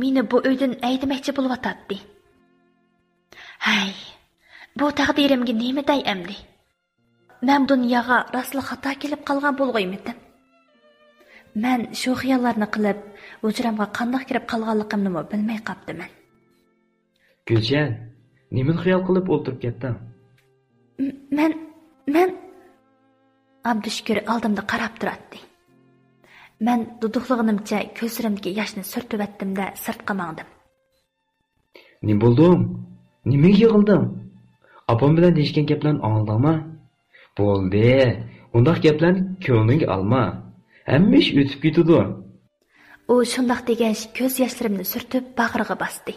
meni bu uydan aydamoqchi bo'lyotdi. Hay, bu taqdirimga nima dey amdi? Men dunyoga rostli xato kelib qolgan bo'lg'aymidim. Men shu xiyollarni qilib, hujramga qandoq kirib qolganligimni bilmay qopdiman. Gulchan, nima xiyol qilib o'ltirib ketding? Men Abdushukur oldimda qarab turardi. Men duduqlig'imcha ko'zlarimga yoshni surtib etdim-da sirtqa mangdim. Nima bo'ldi? Nimaga yig'ilding? Opam bilan deyishgan gaplarni angladingmi? Bo'ldi. Undaq gaplarni ko'nglingga olma. Hamma ish o'tib ketadi. U shundaq degach ko'z yoshlarimni surtib bag'riga bosdi.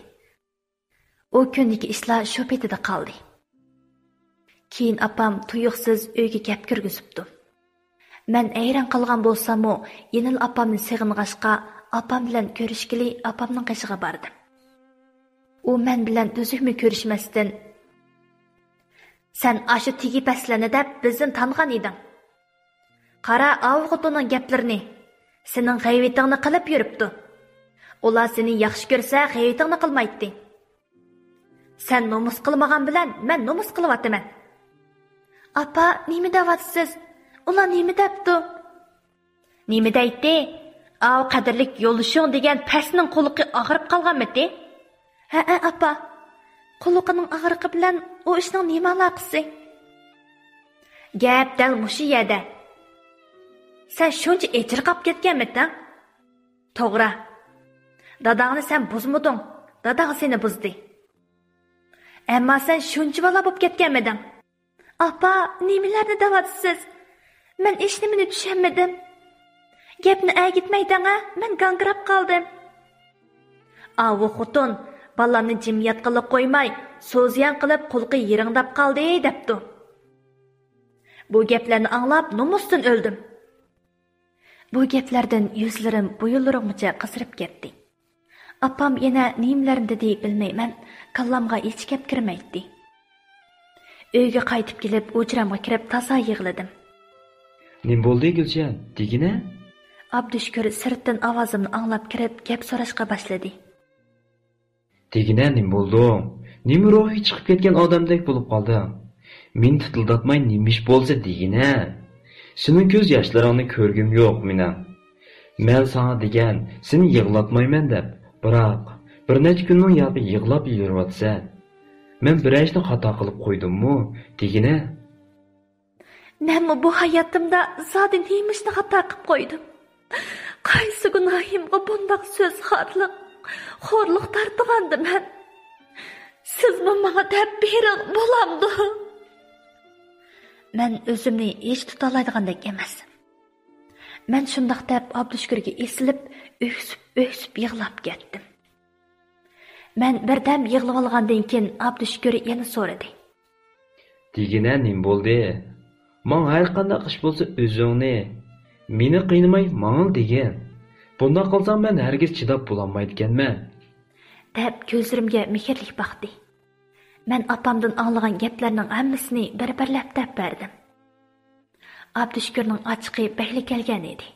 U kundagi ishlar shu petida qoldi. Keyin opam tuyuqsiz uyga gap kirgizibdi. Men ayron qilgan bo'lsam-u, yenil opamni sig'ing'ashqa, opam bilan ko'rishgili opamning qishiga bordim. U men bilan o'zimni ko'rishmasdan, "Sen ashu tigi paslarni deb bizni tangan eding. Qara avg'utuning gaplarini. Sening g'ayvetingni qilib yuribdi. Ular seni yaxshi ko'rsa, g'ayvetingni qilmaydi. Sen nomus qilmagan bilan men nomus qilyapman." "Apa, nima deyapsiz? Ular nima debdi?" "Nima deydi? Av qadrlik yo'lishing degan pasning qo'liqi og'rib qolganmidi?" "Ha, apa. Qo'liqining og'riqi bilan u ishning nima aloqasi?" "Gap dal mushu yerda. Sen shuncha echirqab ketganmiding? To'g'ri. Dadangni sen buzmuding. Dadang seni buzdi. Ammo sen shuncha bola bo'lib ketganmiding?" "Apa, nimalarni deyapsiz? Men hech nimani tushunmadim. Gapni agitmayding-a? Men gangrab qoldim." "Avu xotun, balamni jimiyat qilib qo'ymay, so'zyan qilib qulqi yiringdab qoldi" debdi. Bu gaplarni anglab nomusdan o'ldim. Bu gaplardan yuzlarim bo'yinlarimgacha qizirib ketdi. Opam yana nimalarni dedi bilmayman, kallamga hech gap kirmaydi. Uyga qaytib kelib, hujramga kirib taza yig'ladim. "Nim bo'ldi Gulchan? Degina?" Abdushukur sirtdan ovozimni anglab kirib, gap so'rashga boshladi. "Degina nim bo'ldi? Nima ruhi chiqib ketgan odamdek bo'lib qoldi? Men titildatmay nimish bo'lsa degina. Sening ko'z yoshlaringni ko'rgim yo'q meni. Men sana degan, seni yig'latmayman deb, biroq bir necha kunning yo'qi yig'lab yuribsan. Men bir ishni xato qilib qo'ydimmi? Degina?" "Men bu hayotimda zodi nimishni xato qilib qo'ydim. Qaysi gunohimga bundoq so'z xo'rliq tortgandim men. Siz menga deb bering bo'lamdi." Men o'zimni hech tuta oladigandak emas. Men shundoq deb Abdushukurga esilib, o'ksib yig'lab ketdim. Men birdam yig'lab olgandan keyin Abdushukur yana so'radi. "Degina nim bo'ldi? Men har qanday ish bo'lsa o'zingni, meni qiynamay ma'l degan. Bunday qilsam men hargiz chidab bo'lolmaydiganman." deb ko'zlarimga mehrlik baqdi. Men apamdan anglagan gaplarning hammasini bir-birlab deb berdim. Abdushukurning ochiqi behli kelgan edi.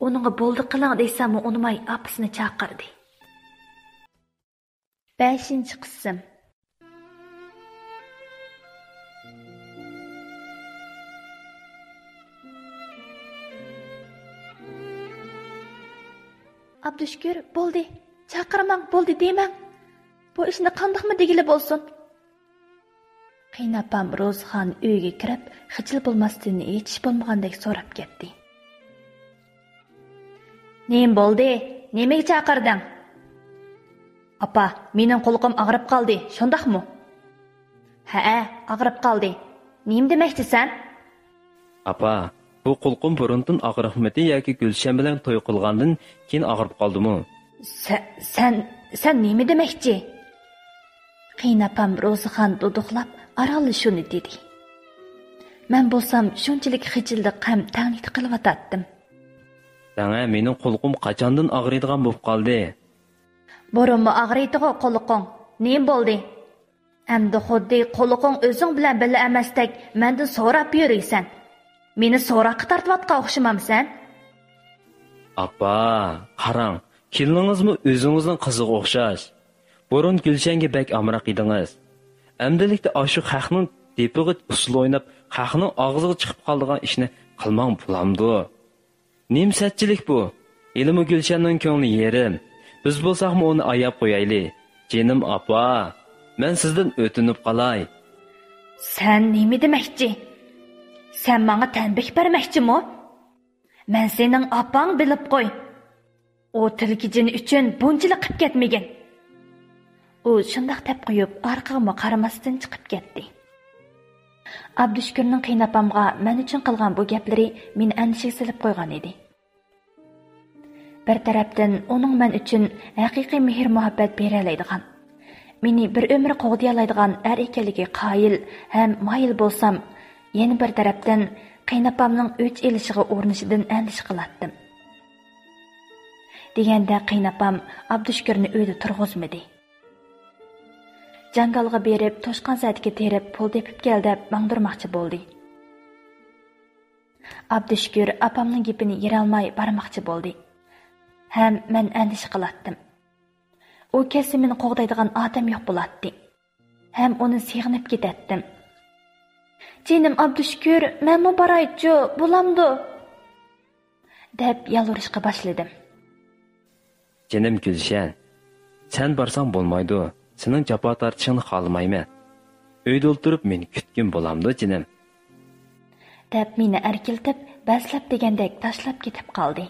Uningga bo'ldi qiling desam, unimay apasini chaqirdi. 5-qism. Abdushukur, bo'ldi. Chaqirmang, bo'ldi demang. Bu ishni qandoqmi degili bo'lsin? Qiynapam Rozxon uyga kirib, xijil bo'lmasdan hech bo'lmagandek so'rab ketdi. "Nima bo'ldi? Nimaga chaqirding?" "Apa, mening qo'lim og'rib qoldi, shundaqmi?" "Ha, og'rib qoldi. Nima demoqchisan?" Apa, bu qo'lqim burundan og'riqmidi yoki Gulshan bilan to'y qilgandan keyin og'rib qoldimi? Sen nima demoqchi? Qiynapam Rozxon duduqlab aralli shuni dedi. Men bo'lsam shunchalik xijillik ham tanit qilyotdim. Sana mening qo'lqim qachondan og'riydigan bo'lib qoldi? Burunmi og'riydi-ku qo'liqing? Nima bo'ldi? Endi xuddi qo'liqing o'zing bilan birga emasdek mendan so'rab yuriysan. Meni so'roqqa tortayotgan o'xshamamsan? Apa, qarang, keliningizmi o'zingizning qiziga o'xshash. Burun Gulshanga bak amroq edingiz. Amdilikda ashu xalqning depig'i usul o'ynab, xalqning og'ziga chiqib qoldigan ishni qilmang bulamdi. Nimsatchilik bu? Ilmi Gulshanning ko'ngli yerim. Biz bo'lsaqmi uni ayab qo'yayli. Jenim apa, men sizdan o'tinib qolay. Sen nima demoqchi? Sen menga tanbih bermoqchimi? Men sening apang bilib qo'y. O tilkijini uchun bunchalik qilib ketmagan. U shundoq deb qo'yib, orqaga qaramasdan chiqib ketdi. Abdushukurning qiynapamga men uchun qilgan bu gaplari meni andishaga solib qo'ygan edi. Bir tarafdan uning men uchun haqiqiy mehr-muhabbat beralaydigan, meni bir umr qo'g'diyalaydigan er ekanligi qoyil ham moyil bo'lsam, yana bir tarafdan qiynapamning o'ch elishiga o'rnishidan andish qilatdim. Deganda qiynapam Abdushukurni uyda turg'izmadi. Jangalga berib, to'shqan satga terib, pul tepib kel deb mangdirmoqchi bo'ldi. Abdushukur apamning gapini yerolmay barmoqchi bo'ldi. Ham men andish qilatdim. U kelsa meni qo'g'daydigan odam yo'q bo'ladi. Ham uni sig'inib ketatdim. "Jenim Abdushukur, menmi boraychi, bo'lamdi?" deb yalvorishga boshladim. Jenim Gulshan, sen borsang bo'lmaydi. Sening jafo tortishingni xohlamayman. Uyda o'tirib meni kutgin bo'lamdi, jenim. Deb meni erkiltib, baslab degandek tashlab ketib qoldi.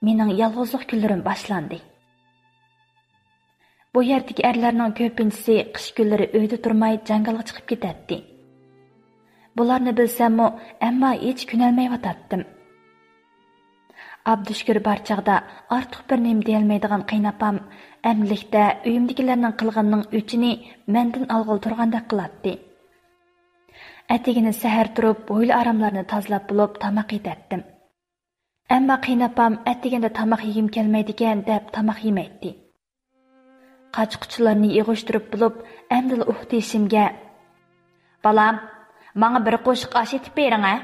Mening yolg'izlik kunlarim boshlandi. Bu yerdagi erlarning ko'pinchisi qish kunlari uyda turmay jangalga chiqib ketadi. Bularni bilsam-mu, ammo hech kunalmayotdim. Abdushukur barchaqda ortiq bir nima deyolmaydigan qiynapam, amlikda uyimdagilarning qilganning uchini mendan olg'il turgandek qiladi. Atigini sahar turib, bo'yli aramlarni tozalab bo'lib tamoq yedatdim. Ammo qiynapam atiganda tamoq yegim kelmaydigan deb tamoq yemaydi. Qochquchlarni yig'ishtirib bo'lib, amdil uhdishimga "Balam, menga bir qo'shiq osh etib bering-a?"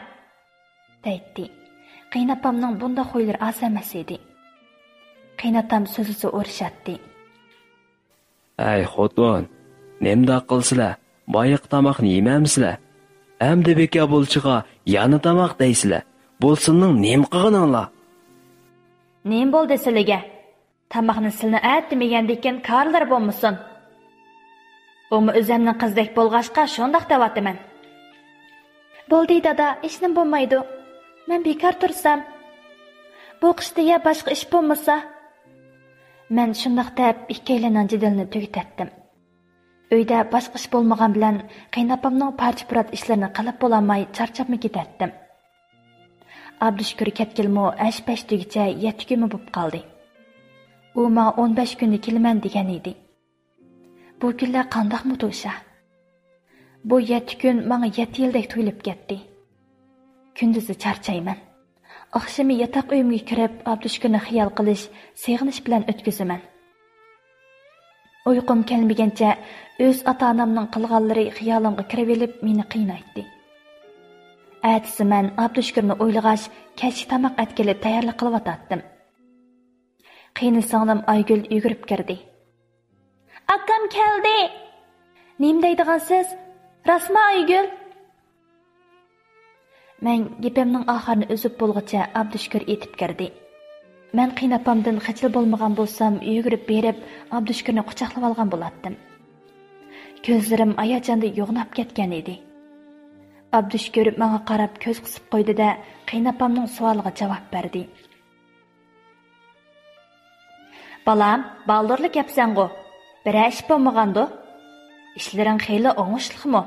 deydi. Qiynapamning bunda xo'ylar az emas edi. Qiynatam so'zisi o'rishatdi. "Ay xotin, nemda qilsizlar? Boyiq tamoqni yemamsizlar? Amdi beka bo'lchiga yana tamoq deysizlar. Bo'lsinning nem qilganinglar?" "Nem bo'ldi sizlarga? Tamoqni silni aytmagandekin karlar bo'lmasin. Umi o'zimning qizdek bo'lg'ashqa shundoq deyapman." "Bo'ldi dada, hech nima bo'lmaydi. Men bekor tursam, bu qishda ya boshqa ish bo'lmasa." Men shundoq deb ikkilaning jidalni tugatdim. Uyda boshqa ish bo'lmagan bilan qiynapamning parcha-purat ishlarini qilib bo'lolmay charchabmi ketatdim. Abdushukur ketgilmo ash-pash tugicha 7 kun bo'lib qoldi. U menga 15 kunda kelman degan edi. Bu kunlar qandoqmi to'sha? Bu 7 kun menga 7 yildek tuyulib ketdi. Kunduzi charchayman. Oqshimi yotoq uyimga kirib, Abdushukurni xiyol qilish, seg'inish bilan o'tkazaman. Uyqum kelmagancha o'z ota-onamning qilganlari xiyolimga kirib olib, meni qiynaydi. Ertasi men Abdushukurni o'ylag'ach, kechki tamoq atkilib tayyorlik qilib o'tatdim. Qiynilsanglim Aygul yugurib kirdi. "Akam keldi." "Nim deydigansiz? Rasma Aygul?" Men gapimning oxirini uzib bo'lguncha Abdushukur etib kirdi. Men qiynapamdan xijil bo'lmagan bo'lsam, yugurib berib, Abdushukurni quchoqlab olgan bo'latdim. Ko'zlarim ayajonda yo'g'nab ketgan edi. Abdushukur menga qarab ko'z qisib qo'ydi-da, qiynapamning savoliga javob berdi. "Balam, baldurlik yapsan-ku. Bir ish bo'lmagandu. Ishlaring xeyli o'ngishliqmi?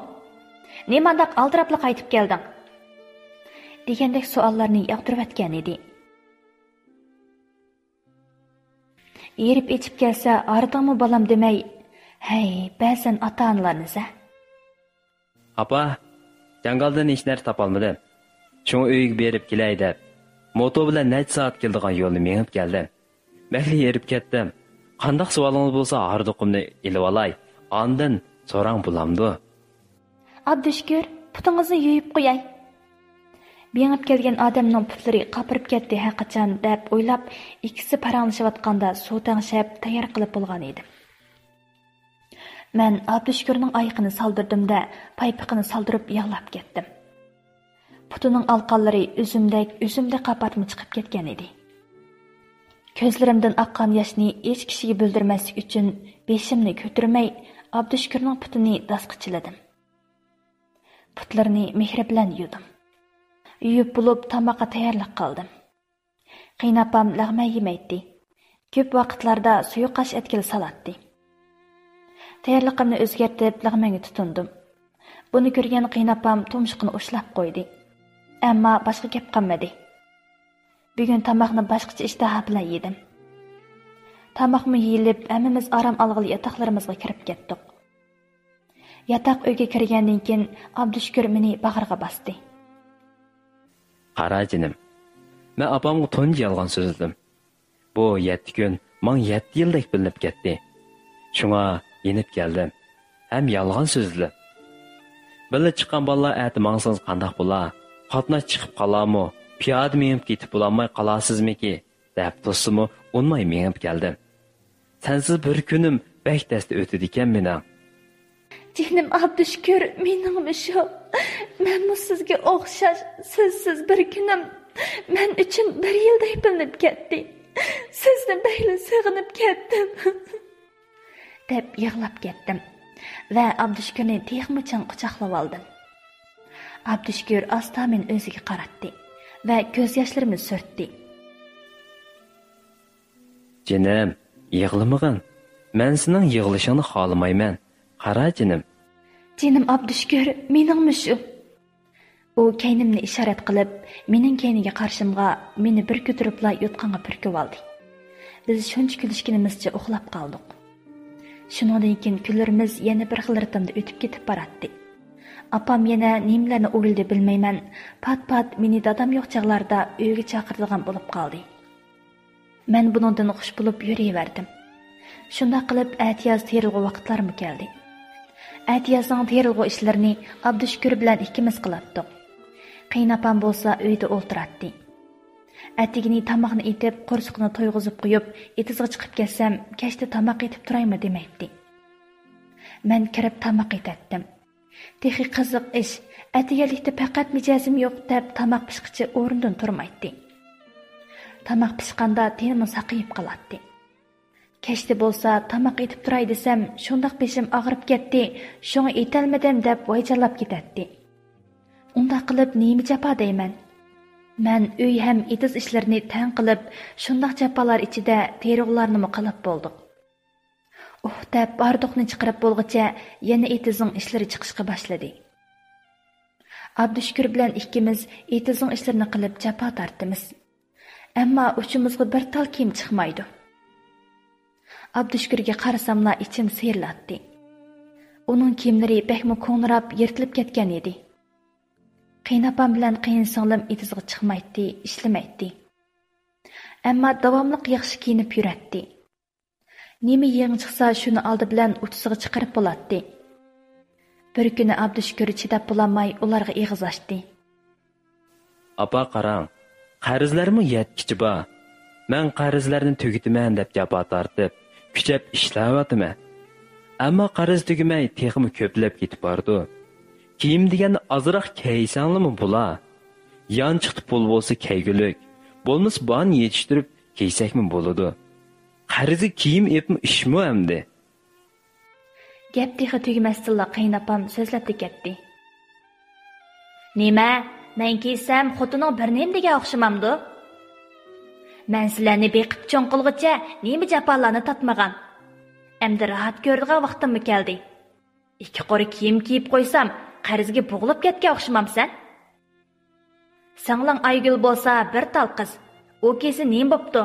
Nimandaq aldirabli qaytib kelding?" degandek savollarni yog'dirib atgan edi. Yerib içip kelsa, ardыңmı balam demey, hey, ba'zan ota-onalarınıza. Apa, jangaldan hech narsa topolmadim. Şunu uyga berib kelay deb, moto bilan necha soat keldigan yo'lni mengib keldim. Mahli yerib ketdim. Qandaq savolingiz bo'lsa, arduqimni ilib olay. Ondan so'rang bulamdi. Abdushukur, putingizni yuyib qo'yay. Bengib kelgan odamning putlari qapirib ketdi haqiqatan deb o'ylab, ikkisi paranglashayotganda suv tangshab tayyor qilib bo'lgan edi. Men Abdushukurning oyoqini soldirdim-da, paypiqini soldirib yig'lab ketdim. Putining alqonlari üzümdek qapartma chiqib ketgan edi. Ko'zlarimdan oqqan yoshni hech kishiga bildirmaslik uchun beshimni ko'tarmay Abdushukurning putini dasqichiladim. Putlarini mehr bilan yudim. Yuyib bo'lib tamoqqa tayyorlik qildim. Qiynapam lag'ma yemaydi. Ko'p vaqtlarda suyuqash etkili salatdi. Tayyorligimni o'zgartirib lag'maga tutundim. Buni ko'rgan qiynapam tumshuqini ushlab qo'ydi. Ammo boshqa gap qilmadi. Bugun tamoqni boshqacha ishtaha bilan yedim. Tamoqmi yeyilib, hammamiz orom olg'ili yotoqlarimizga kirib ketdik. Yotoq uyga kirgandan keyin Abdushukur meni bag'riga bosdi. Qara jinim, men opamga tunji yolg'on so'zladim. Bu 7 kun, men 7 yildek bilinib ketdi. Shunga yenib keldim. Ham yolg'on so'zladim. Billa chiqqan bolalar ati mangsiz qandoq bo'lar? Qatnash chiqib qolarmi? Piyoda menib ketib bo'lmay qolasizmiki? deb to'simi unmay menib keldim. Sensiz bir kunim bek dasta o'tdi ekan mening. Jinim Abdushukur, meningmi shu? Men sizga o'xshash sizsiz bir kunim men uchun 1 yilday bilinib ketdi. Sizni bayli sig'inib ketdim. deb yig'lab ketdim va Abdushukurni texmuchan quchoqlab oldim. Abdushukur asta men o'ziga qaratdi va ko'z yoshlarimni surtdi. Jinim, yig'lamag'in. Men sening yig'lishingni xohlamayman. Qara jinim. Jinim Abdushukur, meningmi shu? U kaynimni ishorat qilib, mening kayniga qarshimga meni bir ko'tiribla yotqanga purkib oldi. Biz shuncha kulishganimizcha uxlab qoldik. Shuningdan keyin kunlarimiz yana bir xil ritmda o'tib ketib boradi. Apam yana nimalarni o'yladi bilmayman, pat-pat meni dadam yo'q chaqlarda uyga chaqiradigan bo'lib qoldi. Men bundan xush bo'lib yuraverdim. Shunda qilib atiyaz terilg'i vaqtlarmi keldi. Atiyazning terilg'i ishlarini Abdushukur bilan ikkimiz qilatdik. Qiynapam bo'lsa uyda o'ltiradi. Atigini tamoqni etib, qo'rsqini to'yg'izib qo'yib, etizga chiqib kelsam, kechda tamoq etib turaymi demaydi. Men kirib tamoq etatdim. Texi qiziq ish, atigalikda faqat mijozim yo'q deb tamoq pishqichi o'rnidan turmaydi. Tamoq pishqanda tenimi saqiyib qoladi. Kechda bo'lsa tamoq etib turay desam, shundoq beshim og'rib ketdi, shunga etolmadim deb voyjallab ketadi. Unda qilib nima jafo deyman? Men uy ham etiz ishlarini tan qilib, shundoq jafolar ichida terug'larni qilib bo'ldik. Deb bardoqni chiqarib bo'lguncha yana etizning ishlari chiqishga boshladi. Abdushukur bilan ikkimiz etizning ishlarini qilib jafo tortimiz. Ammo uchimizga bir tal kiyim chiqmaydi. Abdushukurga qarasamla ichim siyriladi. Uning kiyimlari bekmi ko'nrab yirtilib ketgan edi. Qiynapam bilan qiyinsinglim etizga chiqmaydi, ishlamaydi. Ammo davomli yaxshi kiyinib yuradi. Nima yangi chiqsa shuni oldi bilan uchisiga chiqarib bo'ladi. Bir kuni Abdushukur chidab bo'lolmay ularga eg'iz ochdi. Apa qarang, qarzlarmi yetkichi bor. Men qarzlarni tugitaman deb jabo tortib, kuchab ishlayapman. Ammo qarz tugmay texmi ko'plab ketib bordi. Kiyim deganni azroq kiysanlimi bo'la? Yanchiqda pul bo'lsa kiygulik, bo'lmasa bon yetishtirib kiysakmi bo'ladi. Qarzi kiyim epmi ishmi endi? Gap texi tugmasdilla qaynapam so'zlab ketdi. Nima? Men kiysam xotining bir nemdiga o'xshamamdi. Men sizlarni beqib cho'ng qilg'icha nima jafolarni tatmagan. Endi rahat ko'rdigan vaqtimmi keldi. Ikki qori kiyim kiyib qo'ysam, qarzga bo'g'ilib ketgan o'xshamamsan? Sanglang Aygul bo'lsa bir tal qiz. U kesi nima bo'pti?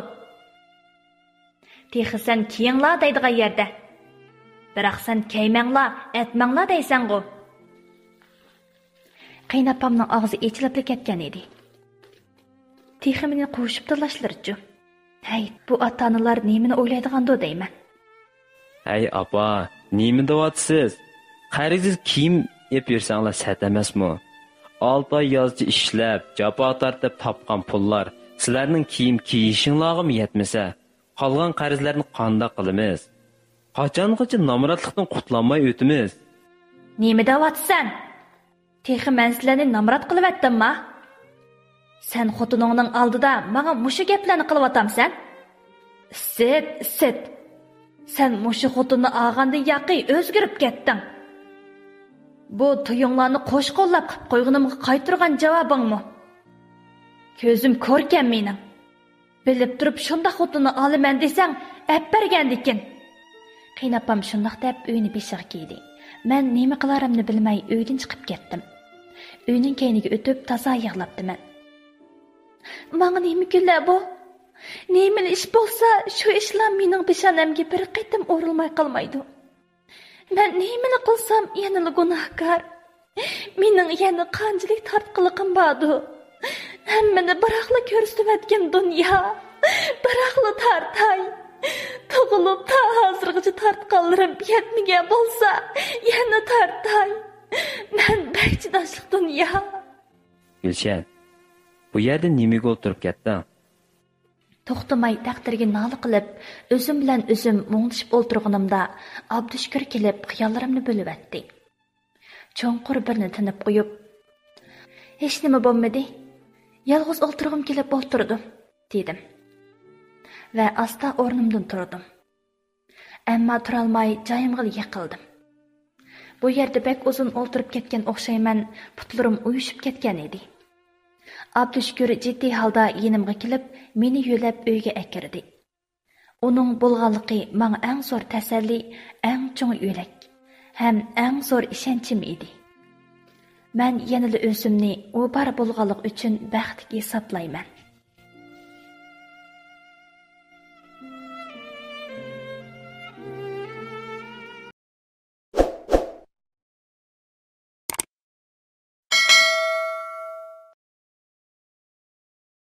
Texi sen kiyinglar deydigan yerda. Biroq sen kiymanglar, etmanglar deysan-ku. Qaynapamning og'zi echilib ketgan edi. Texi meni qo'shib tilashlarchi. Hey, bu ota-onalar nimani o'ylaydigando deyman. Hey apa, nima deyapsiz? Qarzingiz kiyim ep yursanglar sat emasmi? 6 oy yozchi ishlab, jafo tortib topgan pullar sizlarning kiyim kiyishinglarga yetmasa, qolgan qarzlarni qanday qilamiz? Qachongacha nomratlikdan qutlanmay o'timiz? Nima deyapsan? Texi men sizlarni nomrat qilyaptimmi? Sen xotiningning oldida menga mushu gaplarni qilyapamsan? Sit. Sen mushu xotinni olgandan yaqi o'zgarib ketding. Bu tuyunglarni qo'shqo'llab qilib qo'yganimga qaytirgan javobingmi? Ko'zim ko'rkan mening. Bilib turib shunda xotinni olaman desang, ap bergandikin. Qaynapam shundoq deb uyni beshig'i kiydi. Men nima qilarimni bilmay uydan chiqib ketdim. Uyning keyniga o'tib toza yig'labdiman. Menga nima kunlar bu? Nima ish bo'lsa, shu ishlar mening peshonamga bir qitim o'rilmay qolmaydi. Men nimani qilsam yana gunohkor. Mening yana qanchalik tortqiliqim bordi. Hammani biroqla ko'rsatayotgan dunyo. Biroqla tartay. Tug'ilib ta hozirgacha tortqanlarim yetmagan bo'lsa, yana tartay. Men bekchidoshlik dunyo. Gulshan, bu yerda nimaga o'tirib ketding? To'xtamay taqdirga nola qilib, o'zim bilan o'zim muңlashib o'tirganimda Abdushukur kelib xiyollarimni bo'libdi. Cho'nqur birni tinib qo'yib, "Hech nima bo'lmadi. Yolg'iz o'tirg'im kelib o'tirdim", dedim. Va asta o'rnimdan turdim. Ammo turolmay joyimga yiqildim. Bu yerda bek uzun o'tirib ketgan o'xshayman, putlarim uyushib ketgan edi. Abdushukur jiddiy holda yenimga kelib, meni yo'lab uyga akirdi. Uning bo'lganligi menga eng zo'r tasalli, eng cho'ng yo'lak, ham eng zo'r ishonchim edi. Men yana o'zimni u bar bo'lganlik uchun baxtga hisoblayman.